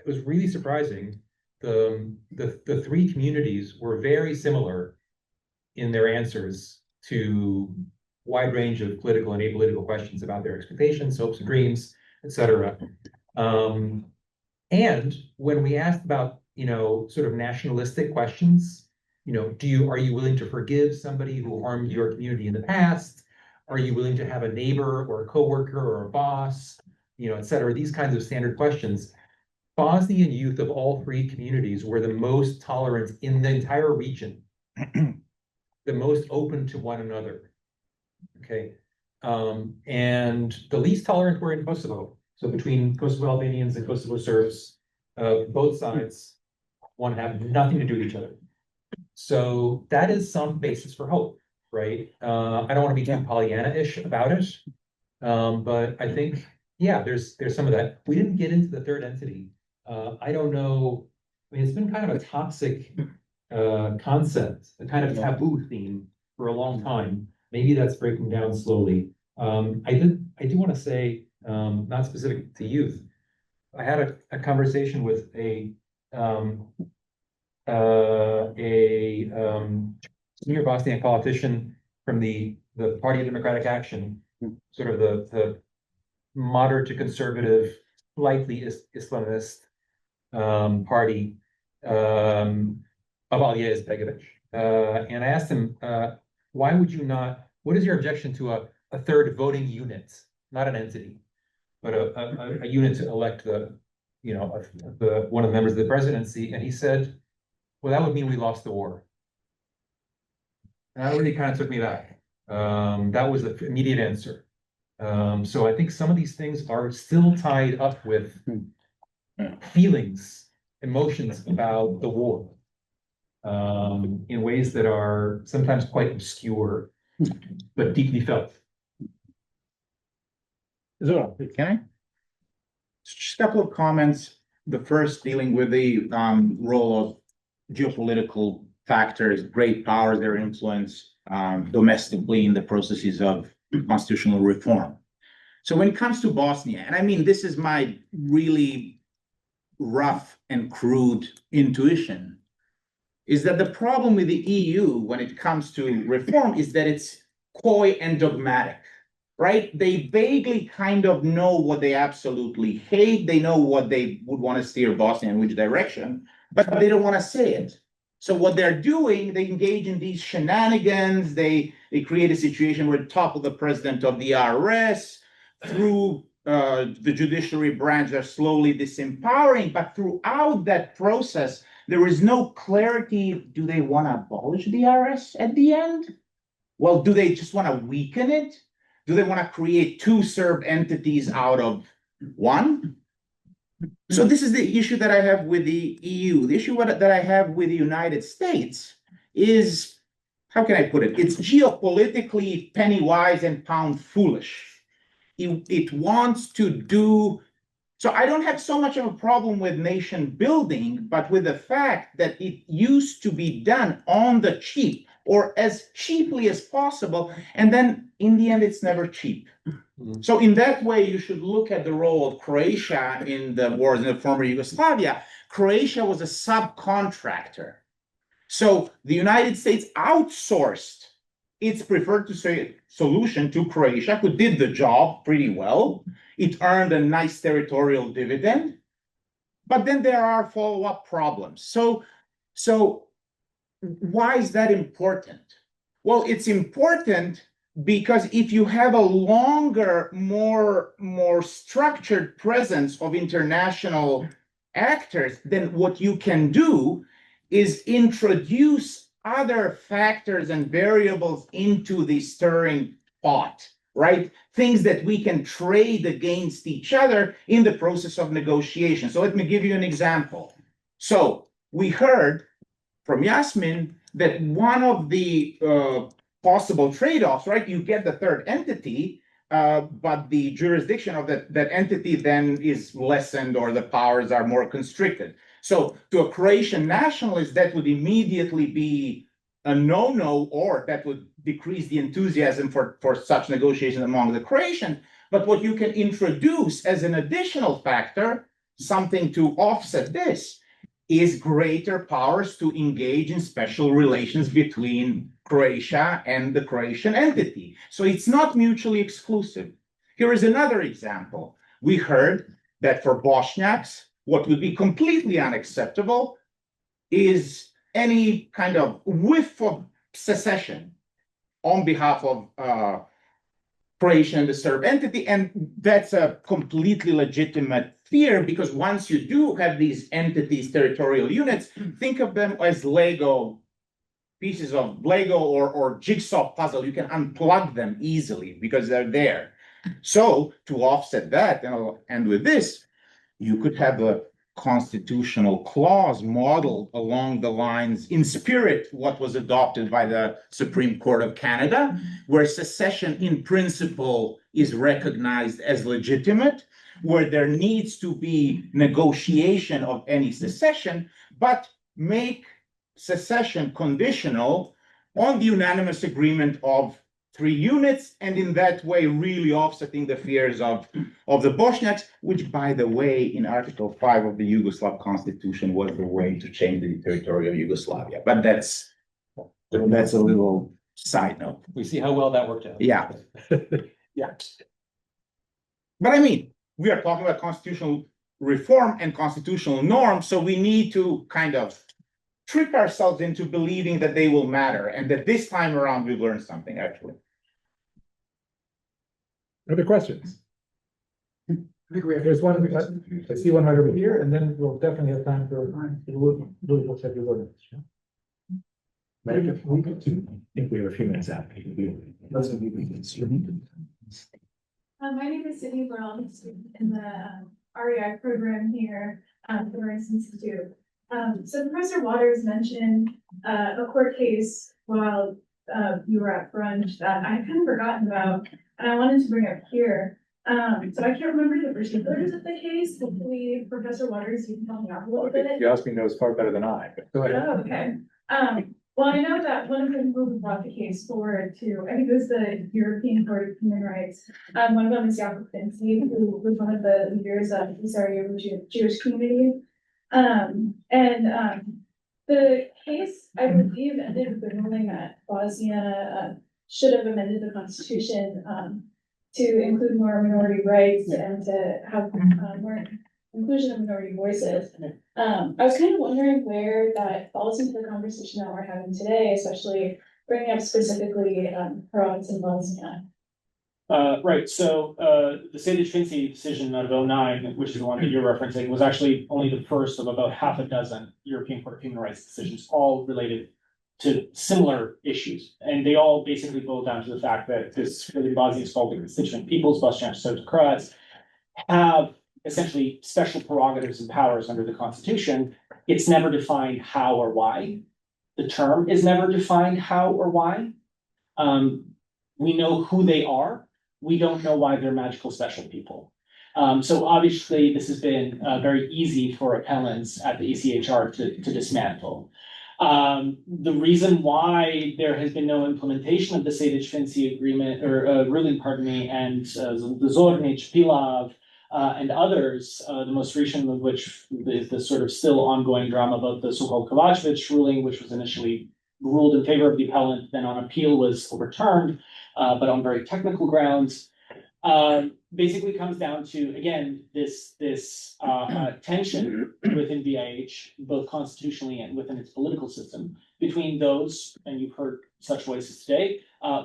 really surprising, the three communities were very similar in their answers to wide range of political and apolitical questions about their expectations, hopes and dreams, etc. And when we asked about, sort of nationalistic questions, are you willing to forgive somebody who harmed your community in the past? Are you willing to have a neighbor or a coworker or a boss, etc. These kinds of standard questions. Bosnian youth of all three communities were the most tolerant in the entire region, the most open to one another. Okay. And the least tolerant were in Kosovo. So between Kosovo Albanians and Kosovo Serbs, both sides want to have nothing to do with each other. So that is some basis for hope, right? I don't want to be too Pollyanna-ish about it. But I think, yeah, there's some of that. We didn't get into the third entity. I don't know. I mean, it's been kind of a toxic concept, a kind of taboo theme for a long time. Maybe that's breaking down slowly. I do want to say, not specific to youth. I had a conversation with a senior Bosnian politician from the Party of Democratic Action, sort of the moderate to conservative, slightly Islamist party of Alija Izetbegović. And I asked him, why would you not, what is your objection to a third voting unit, not an entity, but a unit to elect the one of the members of the presidency? And he said, well, that would mean we lost the war. And that really kind of took me back. That was the immediate answer. So I think some of these things are still tied up with feelings, emotions about the war, in ways that are sometimes quite obscure, but deeply felt.
Zoran, can I? Just a couple of comments. The first dealing with the role of geopolitical factors, great powers, their influence domestically in the processes of constitutional reform. So when it comes to Bosnia, and I mean, this is my really rough and crude intuition, is that the problem with the EU when it comes to reform is that it's coy and dogmatic, right? They vaguely kind of know what they absolutely hate. They know what they would want to steer Bosnia in which direction, but they don't want to say it. So what they're doing, they engage in these shenanigans. They create a situation where top of the president of the IRS, through the judiciary branch, they're slowly disempowering. But throughout that process, there is no clarity. Do they want to abolish the IRS at the end? Well, do they just want to weaken it? Do they want to create two Serb entities out of one? So this is the issue that I have with the EU. The issue that I have with the United States is, how can I put it? It's geopolitically penny wise and pound foolish. It wants to do, so I don't have so much of a problem with nation building, but with the fact that it used to be done on the cheap or as cheaply as possible. And then in the end, it's never cheap. So in that way, you should look at the role of Croatia in the wars in the former Yugoslavia. Croatia was a subcontractor. So the United States outsourced its preferred solution to Croatia, who did the job pretty well. It earned a nice territorial dividend, but then there are follow-up problems. So why is that important? Well, it's important because if you have a longer, more structured presence of international actors, then what you can do is introduce other factors and variables into the stirring pot, right? Things that we can trade against each other in the process of negotiation. So let me give you an example. So we heard from Jasmin that one of the possible trade-offs, right? You get the third entity, but the jurisdiction of that entity then is lessened or the powers are more constricted. So to a Croatian nationalist, that would immediately be a no-no, or that would decrease the enthusiasm for such negotiations among the Croatians. But what you can introduce as an additional factor, something to offset this, is greater powers to engage in special relations between Croatia and the Croatian entity. So it's not mutually exclusive. Here is another example. We heard that for Bosniaks, what would be completely unacceptable is any kind of whiff of secession on behalf of Croatian and the Serb entity. And that's a completely legitimate fear, because once you do have these entities, territorial units, think of them as Lego pieces of Lego or jigsaw puzzle. You can unplug them easily because they're there. So to offset that, and I'll end with this, you could have a constitutional clause modeled along the lines, in spirit, what was adopted by the Supreme Court of Canada, where secession in principle is recognized as legitimate, where there needs to be negotiation of any secession, but make secession conditional on the unanimous agreement of 3 units, and in that way really offsetting the fears of the Bosniaks, which, by the way, in Article 5 of the Yugoslav Constitution was the way to change the territory of Yugoslavia. But that's a little side note.
We see how well that worked out.
Yeah. Yeah. But I mean, we are talking about constitutional reform and constitutional norms, so we need to kind of trick ourselves into believing that they will matter, and that this time around we've learned something, actually.
Other questions?
I think we have.
There's one, I see one right over here, and then we'll definitely have time for, Louis will set your vote. I think we have a few minutes out.
My name is Sydney Brown, in the REI program here at the Byrnes Institute. So Professor Waters mentioned a court case while you were at brunch that I had kind of forgotten about, and I wanted to bring up here. So I can't remember the particulars of the case. Hopefully, Professor Waters, you can help me out a little bit.
Jasmin knows far better than I, but go ahead.
Oh, okay. Well, I know that one of the people who brought the case forward to, I think it was the European Court of Human Rights. One of them is Jakob Finzi, who was one of the leaders of the Sarajevo Jewish community. The case, I believe, ended with the ruling that Bosnia should have amended the constitution to include more minority rights and to have more inclusion of minority voices. I was kind of wondering where that falls into the conversation that we're having today, especially bringing up specifically Primorac and Bosnia.
Right, so the Sejdić-Finci decision out of 2009, which is the one that you're referencing, was actually only the first of about half a dozen European Court of Human Rights decisions, all related to similar issues. And they all basically boil down to the fact that this really Bosnia's called the constituent peoples, Bosniaks, Serbs, and Croats, have essentially special prerogatives and powers under the Constitution. It's never defined how or why. The term is never defined how or why. We know who they are. We don't know why they're magical special people. So obviously this has been very easy for appellants at the ECHR to dismantle. The reason why there has been no implementation of the Sejdić-Finci agreement or ruling, pardon me, and the Zornić, Pilav, and others, the most recent of which is the sort of still ongoing drama about the so-called Kovačević ruling, which was initially ruled in favor of the appellant, then on appeal was overturned, but on very technical grounds. Basically comes down to, again, this tension within BIH, both constitutionally and within its political system, between those, and you've heard such voices today,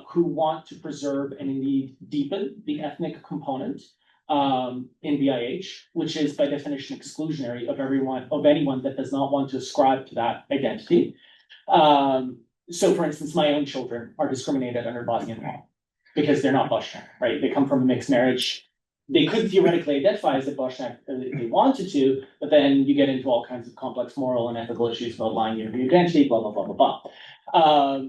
who want to preserve and indeed deepen the ethnic component in BIH, which is by definition exclusionary of anyone that does not want to ascribe to that identity. So for instance, my own children are discriminated under Bosnian law because they're not Bosnian, right? They come from a mixed marriage. they could theoretically identify as a Bosniak if they wanted to, but then you get into all kinds of complex moral and ethical issues about lying your identity, blah, blah, blah, blah, blah.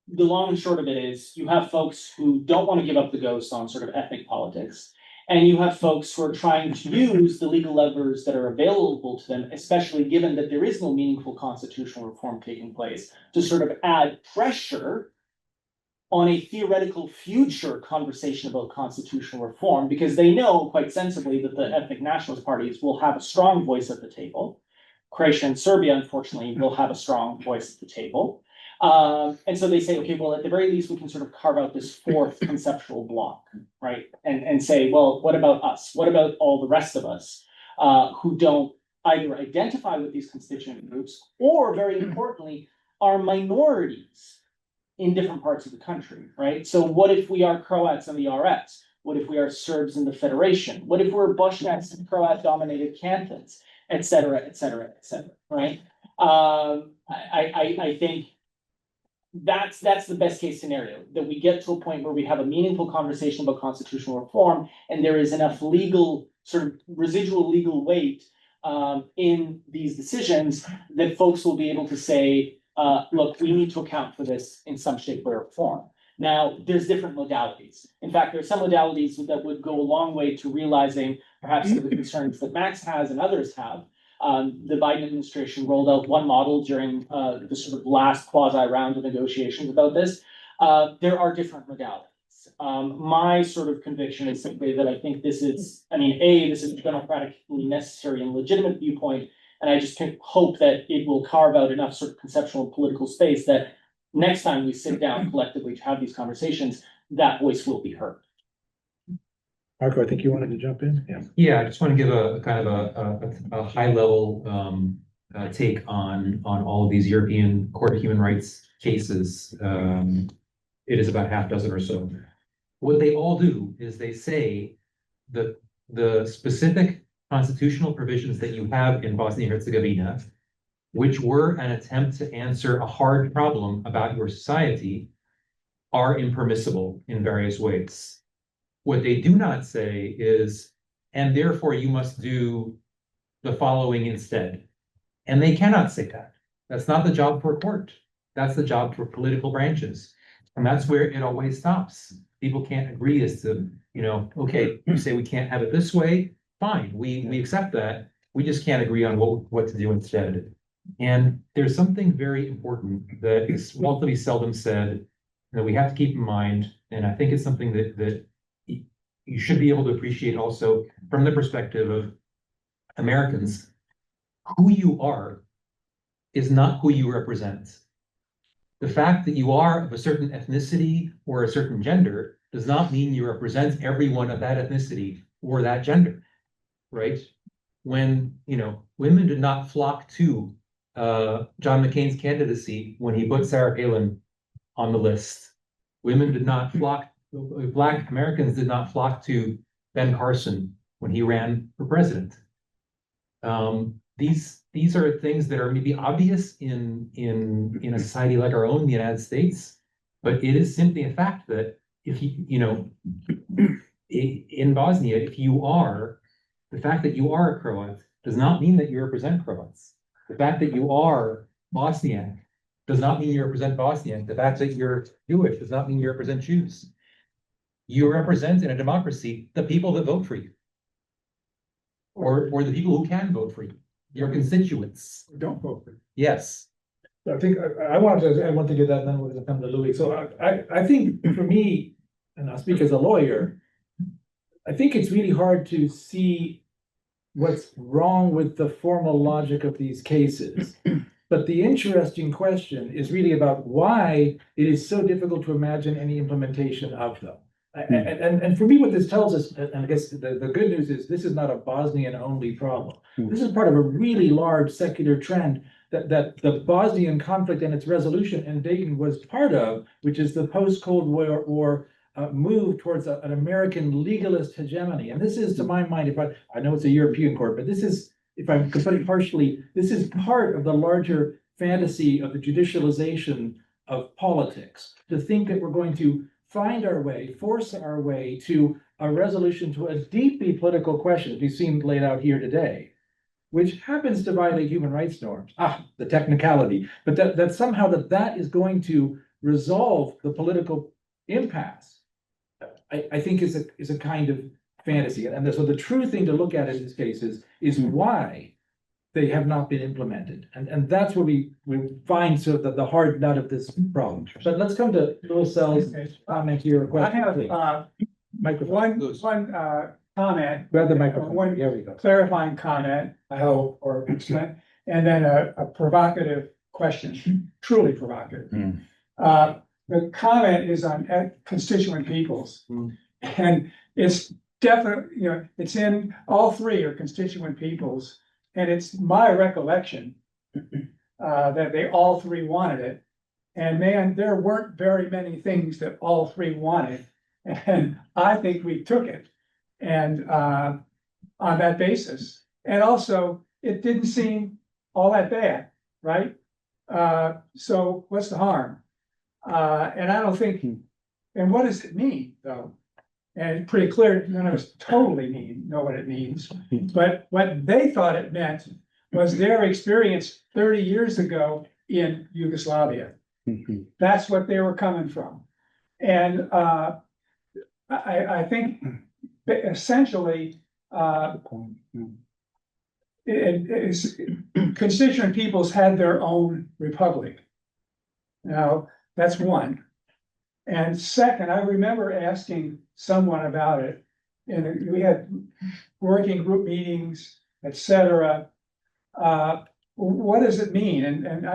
The long and short of it is you have folks who don't want to give up the ghost on sort of ethnic politics. And you have folks who are trying to use the legal levers that are available to them, especially given that there is no meaningful constitutional reform taking place, to sort of add pressure on a theoretical future conversation about constitutional reform, because they know quite sensibly that the ethnic nationalist parties will have a strong voice at the table. Croatia and Serbia, unfortunately, will have a strong voice at the table. And so they say, okay, well, at the very least, we can sort of carve out this fourth conceptual block, right? And say, well, what about us? What about all the rest of us who don't either identify with these constituent groups or, very importantly, are minorities in different parts of the country, right? So what if we are Croats in the RS? What if we are Serbs in the Federation? What if we're Bosniaks in Croat-dominated cantons, et cetera, et cetera, et cetera, right? I think that's the best case scenario, that we get to a point where we have a meaningful conversation about constitutional reform, and there is enough legal, sort of residual legal weight in these decisions that folks will be able to say, look, we need to account for this in some shape or form. Now, there's different modalities. In fact, there's some modalities that would go a long way to realizing perhaps some of the concerns that Max has and others have. The Biden administration rolled out one model during the sort of last quasi round of negotiations about this. There are different modalities. My sort of conviction is simply that I think this is, this is a democratically necessary and legitimate viewpoint, and I just hope that it will carve out enough sort of conceptual and political space that next time we sit down collectively to have these conversations, that voice will be heard.
Marko, I think you wanted to jump in? Yeah.
Yeah, I just want to give a kind of a high level take on all of these European Court of Human Rights cases. It is about half dozen or so. What they all do is they say that the specific constitutional provisions that you have in Bosnia and Herzegovina, which were an attempt to answer a hard problem about your society, are impermissible in various ways. What they do not say is, and therefore you must do the following instead. And they cannot say that. That's not the job for a court. That's the job for political branches. And that's where it always stops. People can't agree as to, okay, you say we can't have it this way, fine, we accept that. We just can't agree on what to do instead. And there's something very important that is relatively seldom said that we have to keep in mind. And I think it's something that you should be able to appreciate also from the perspective of Americans. Who you are is not who you represent. The fact that you are of a certain ethnicity or a certain gender does not mean you represent everyone of that ethnicity or that gender, right? When, women did not flock to John McCain's candidacy when he put Sarah Palin on the list. Women did not flock, Black Americans did not flock to Ben Carson when he ran for president. These are things that are maybe obvious in a society like our own, the United States, but it is simply a fact that if in Bosnia, the fact that you are a Croat does not mean that you represent Croats. The fact that you are Bosniak does not mean you represent Bosniak. The fact that you're Jewish does not mean you represent Jews. You represent in a democracy the people that vote for you, or the people who can vote for you, your constituents.
Don't vote for you.
Yes.
I think I want to get that, and then we're going to come to Louis. So I think for me, and I'll speak as a lawyer, I think it's really hard to see what's wrong with the formal logic of these cases. But the interesting question is really about why it is so difficult to imagine any implementation of them. And for me, what this tells us, and I guess the good news is this is not a Bosnian only problem. This is part of a really large secular trend that the Bosnian conflict and its resolution in Dayton was part of, which is the post-Cold War move towards an American legalist hegemony. And this is, to my mind, I know it's a European court, but this is, if I could put it partially, this is part of the larger fantasy of the judicialization of politics, to think that we're going to find our way, force our way to a resolution to a deeply political question, as we've seen laid out here today, which happens to violate human rights norms. The technicality, but that somehow that is going to resolve the political impasse, I think is a kind of fantasy. And so the true thing to look at in this case is why they have not been implemented. And that's where we find sort of the hard nut of this problem. But let's come to Louis Sell's comment here.
I have,
Microphone.
one comment.
Grab the microphone.
One
There we go.
clarifying comment, I hope, or and then a provocative question, truly provocative. The comment is on constituent peoples. And it's definitely, it's in, all three are constituent peoples. And it's my recollection that they all three wanted it. And man, there weren't very many things that all three wanted. And I think we took it and on that basis. And also, it didn't seem all that bad, right? So what's the harm? And I don't think, and what does it mean, though? And it's pretty clear, none of us totally know what it means. But what they thought it meant was their experience 30 years ago in Yugoslavia. That's what they were coming from. And I think essentially, constituent peoples had their own republic. Now, that's one. And second, I remember asking someone about it, and we had working group meetings, etc. What does it mean? And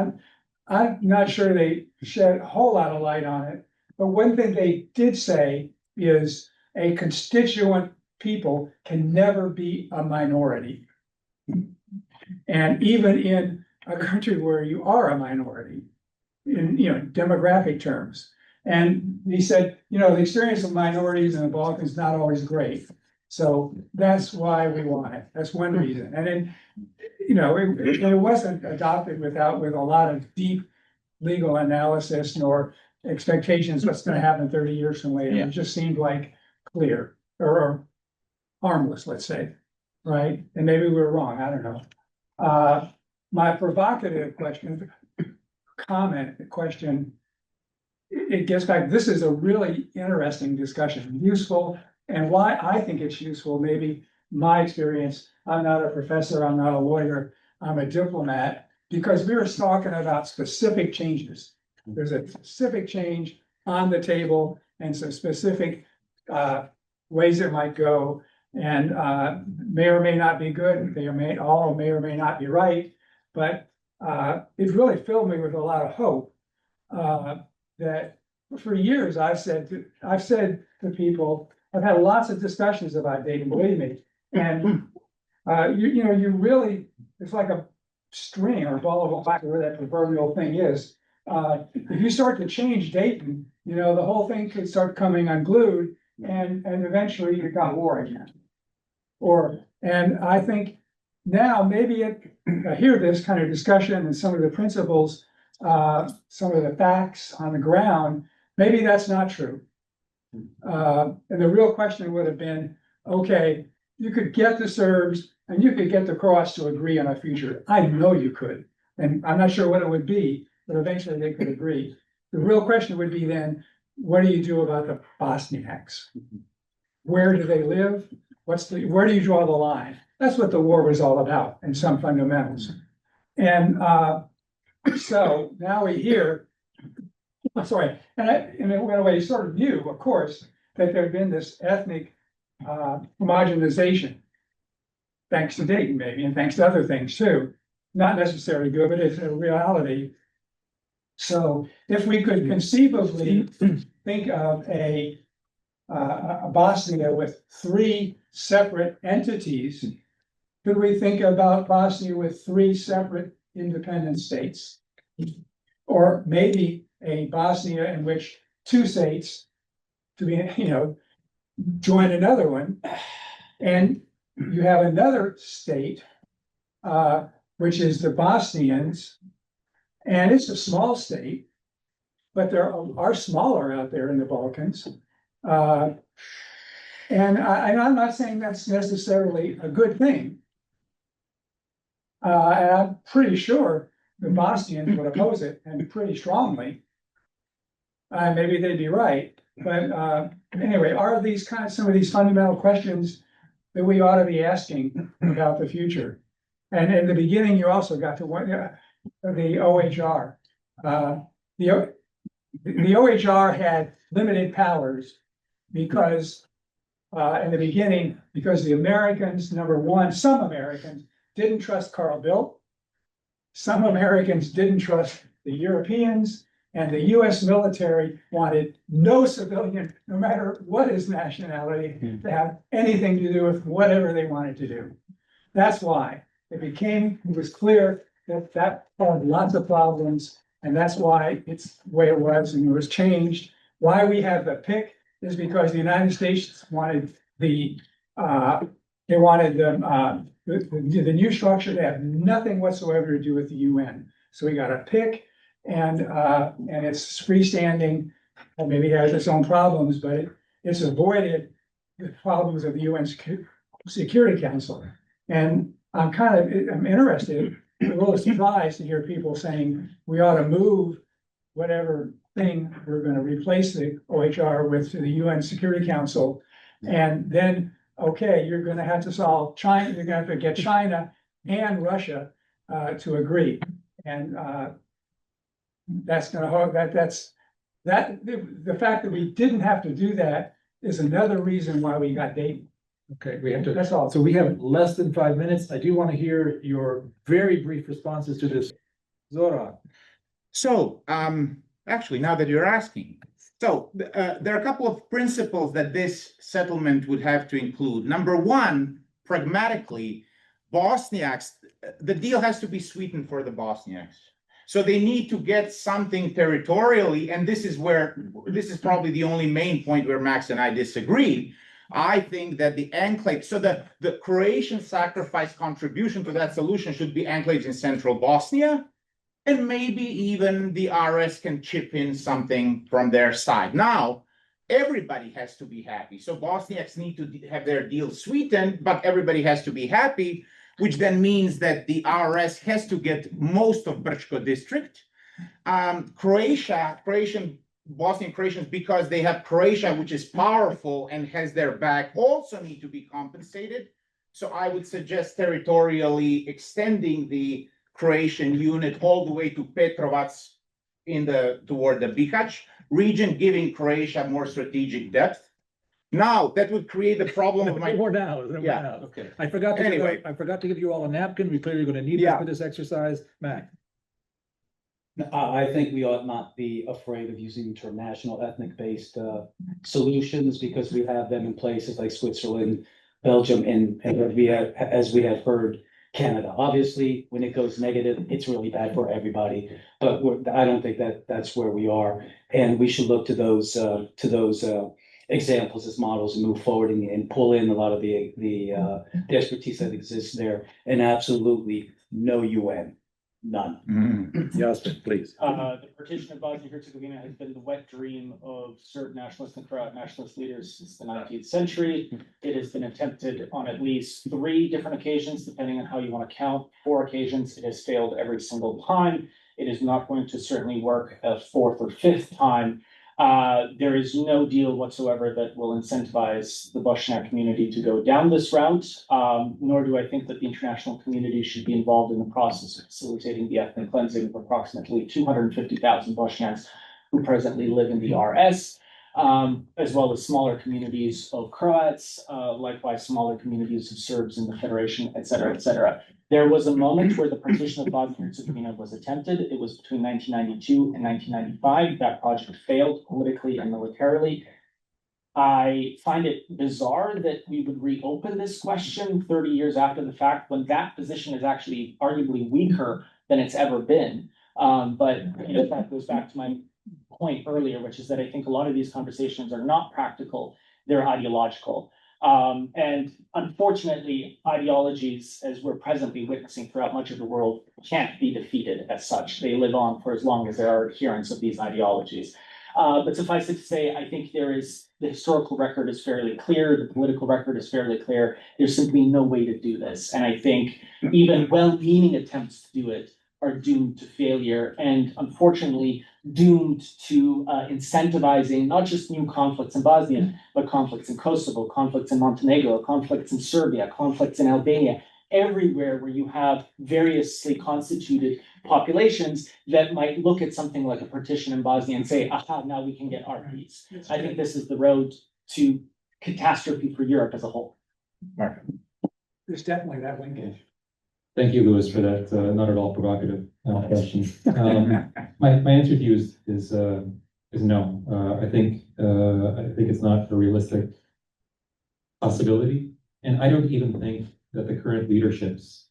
I'm not sure they shed a whole lot of light on it. But one thing they did say is a constituent people can never be a minority. And even in a country where you are a minority, in demographic terms. And he said, the experience of minorities in the Balkans is not always great. So that's why we want it. That's one reason. And then, it wasn't adopted with a lot of deep legal analysis nor expectations what's going to happen 30 years from later. It just seemed like clear or harmless, let's say, right? And maybe we were wrong. I don't know. My provocative question, it gets back, this is a really interesting discussion, useful, and why I think it's useful, maybe my experience, I'm not a professor, I'm not a lawyer, I'm a diplomat, because we were talking about specific changes. There's a specific change on the table and some specific ways it might go, and may or may not be good, may or may not be right, but it really filled me with a lot of hope. That for years I've said to people, I've had lots of discussions about Dayton, believe me, and you really, it's like a string or a ball of wax, whatever that proverbial thing is. If you start to change Dayton, the whole thing could start coming unglued, and eventually you got war again. And I think now maybe I hear this kind of discussion and some of the principles, some of the facts on the ground, maybe that's not true. And the real question would have been, okay, you could get the Serbs and you could get the Croats to agree on a future. I know you could, and I'm not sure what it would be, but eventually they could agree. The real question would be then, what do you do about the Bosniaks? Where do they live? Where do you draw the line? That's what the war was all about in some fundamentals. And so now we hear, and in a way, sort of knew, of course, that there had been this ethnic homogenization, thanks to Dayton maybe, and thanks to other things too. Not necessarily good, but it's a reality. So if we could conceivably think of a Bosnia with three separate entities, could we think about Bosnia with three separate independent states? Or maybe a Bosnia in which two states to be, join another one, and you have another state, which is the Bosnians, and it's a small state, but there are smaller out there in the Balkans. And I'm not saying that's necessarily a good thing. And I'm pretty sure the Bosnians would oppose it, and pretty strongly. Maybe they'd be right, but anyway, are these some of these fundamental questions that we ought to be asking about the future? And in the beginning, you also got to the OHR. The OHR had limited powers because in the beginning, because the Americans, number one, some Americans didn't trust Carl Bildt. Some Americans didn't trust the Europeans, and the US military wanted no civilian, no matter what his nationality, to have anything to do with whatever they wanted to do. That's why it was clear that that had lots of problems, and that's why it's the way it was, and it was changed. Why we have the PIC is because the United States wanted the new structure to have nothing whatsoever to do with the UN. So we got a PIC, and it's freestanding, and maybe has its own problems, but it's avoided the problems of the UN Security Council. And I'm interested, I'm a little surprised to hear people saying we ought to move whatever thing we're going to replace the OHR with to the UN Security Council. And then, okay, you're going to have to solve China, you're going to have to get China and Russia to agree. And that's going to, the fact that we didn't have to do that is another reason why we got Dayton.
Okay, we have to,
That's all.
so we have less than 5 minutes. I do want to hear your very brief responses to this. Zoran.
So, actually, now that you're asking, so there are a couple of principles that this settlement would have to include. Number one, pragmatically, Bosniaks, the deal has to be sweetened for the Bosniaks. So they need to get something territorially, and this is probably the only main point where Max and I disagree. I think that the enclave, so the Croatian sacrifice contribution to that solution should be enclaves in central Bosnia, and maybe even the RS can chip in something from their side. Now, everybody has to be happy. So Bosniaks need to have their deal sweetened, but everybody has to be happy, which then means that the RS has to get most of Brčko district. Bosnian Croatians, because they have Croatia, which is powerful and has their back, also need to be compensated. So I would suggest territorially extending the Croatian unit all the way to Petrovac toward the Bihać region, giving Croatia more strategic depth. Now, that would create the problem of my...
More now.
Yeah, okay.
I forgot to
Anyway.
I forgot to give you all a napkin. We clearly are going to need this for this exercise. Mac.
I think we ought not be afraid of using international ethnic-based solutions because we have them in places like Switzerland, Belgium, and as we have heard, Canada. Obviously, when it goes negative, it's really bad for everybody. But I don't think that's where we are, and we should look to those examples as models and move forward and pull in a lot of the expertise that exists there. And absolutely no UN. None.
Jasmin, please.
The partition of Bosnia-Herzegovina has been the wet dream of certain nationalist and Croat nationalist leaders since the 19th century. It has been attempted on at least 3 different occasions, depending on how you want to count. 4 occasions, it has failed every single time. It is not going to certainly work a 4th or 5th time. There is no deal whatsoever that will incentivize the Bosniak community to go down this route, nor do I think that the international community should be involved in the process of facilitating the ethnic cleansing of approximately 250,000 Bosniaks who presently live in the RS, as well as smaller communities of Croats, likewise smaller communities of Serbs in the Federation, et cetera, et cetera. There was a moment where the partition of Bosnia-Herzegovina was attempted. It was between 1992 and 1995. That project failed politically and militarily. I find it bizarre that we would reopen this question 30 years after the fact when that position is actually arguably weaker than it's ever been. But that goes back to my point earlier, which is that I think a lot of these conversations are not practical, they're ideological. And unfortunately, ideologies, as we're presently witnessing throughout much of the world, can't be defeated as such. They live on for as long as there are adherents of these ideologies. But suffice it to say, I think the historical record is fairly clear, the political record is fairly clear. There's simply no way to do this. And I think even well-meaning attempts to do it are doomed to failure and unfortunately doomed to incentivizing not just new conflicts in Bosnia, but conflicts in Kosovo, conflicts in Montenegro, conflicts in Serbia, conflicts in Albania, everywhere where you have variously constituted populations that might look at something like a partition in Bosnia and say, aha, now we can get our peace. I think this is the road to catastrophe for Europe as a whole.
Marko.
There's definitely that linkage.
Thank you, Louis, for that not at all provocative question. My answer to you is no. I think it's not a realistic possibility, and I don't even think that the current leaderships,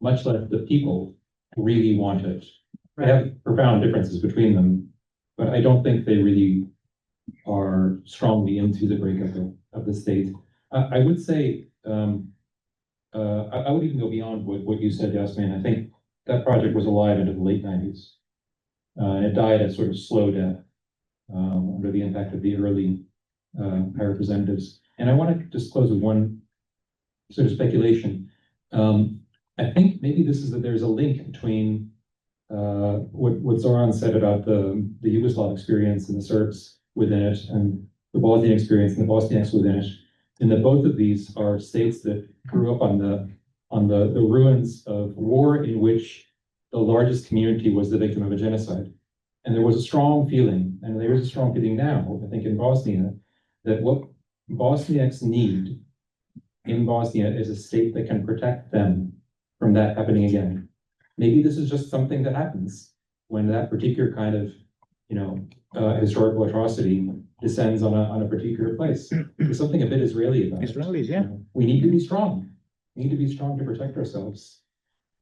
much less the people, really want it. They have profound differences between them, but I don't think they really are strongly into the breakup of the state. I would say. I would even go beyond what you said, Jasmin. I think that project was alive into the late 90s. It died a sort of slow death under the impact of the early high representatives. And I want to just close with one sort of speculation. I think maybe there's a link between what Zoran said about the Yugoslav experience and the Serbs within it, and the Bosnian experience and the Bosniaks within it. And that both of these are states that grew up on the ruins of war in which the largest community was the victim of a genocide. And there was a strong feeling, and there is a strong feeling now, I think in Bosnia, that what Bosniaks need in Bosnia is a state that can protect them from that happening again. Maybe this is just something that happens when that particular kind of, historical atrocity descends on a particular place. There's something a bit Israeli about it.
Israelis, yeah.
We need to be strong. We need to be strong to protect ourselves.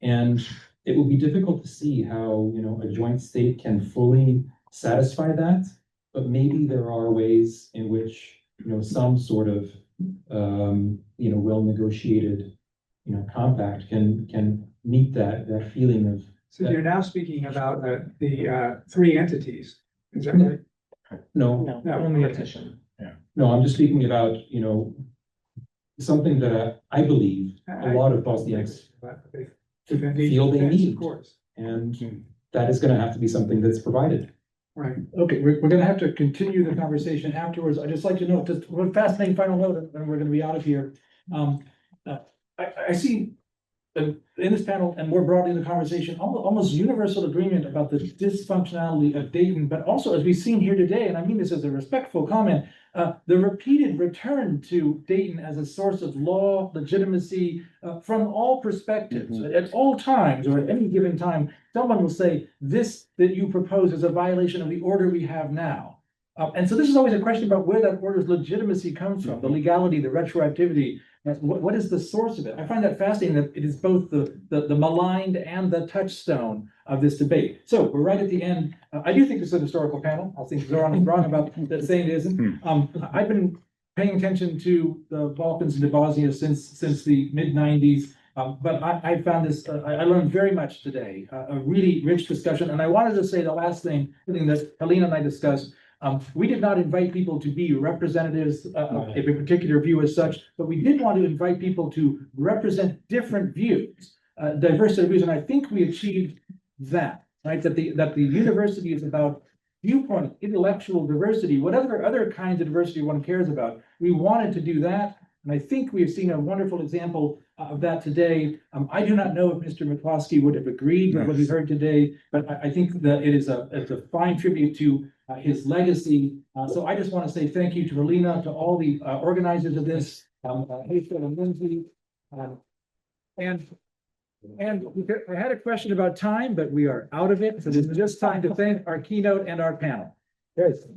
And it will be difficult to see how, a joint state can fully satisfy that, but maybe there are ways in which, some sort of, well-negotiated, compact can meet that feeling of.
So you're now speaking about the three entities, is that right?
No,
Only a
petition.
no, I'm just speaking about, something that I believe a lot of Bosniaks feel they need.
Of course.
And that is going to have to be something that's provided.
Right.
Okay, we're gonna have to continue the conversation afterwards. I'd just like to note, just one fascinating final note, and we're gonna be out of here. I see in this panel and more broadly in the conversation, almost universal agreement about the dysfunctionality of Dayton, but also as we've seen here today, and I mean this as a respectful comment, the repeated return to Dayton as a source of law, legitimacy, from all perspectives, at all times or at any given time, someone will say, this that you propose is a violation of the order we have now. And so this is always a question about where that order's legitimacy comes from, the legality, the retroactivity. What is the source of it? I find that fascinating that it is both the maligned and the touchstone of this debate. So we're right at the end. I do think this is a historical panel. I think Zoran is wrong about that saying it isn't. I've been paying attention to the Balkans and to Bosnia since the mid-90s. But I found this, I learned very much today, a really rich discussion. And I wanted to say the last thing, something that Helena and I discussed. We did not invite people to be representatives of a particular view as such, but we did want to invite people to represent different views, diversity of views, and I think we achieved that, right? That the university is about viewpoint, intellectual diversity, whatever other kinds of diversity one cares about. We wanted to do that, and I think we have seen a wonderful example of that today. I do not know if Mr. McCloskey would have agreed with what we heard today, but I think that it's a fine tribute to his legacy. So I just want to say thank you to Helena, to all the organizers of this, Hayfield and Lindsay. And I had a question about time, but we are out of it. So this is just time to thank our keynote and our panel. Yes.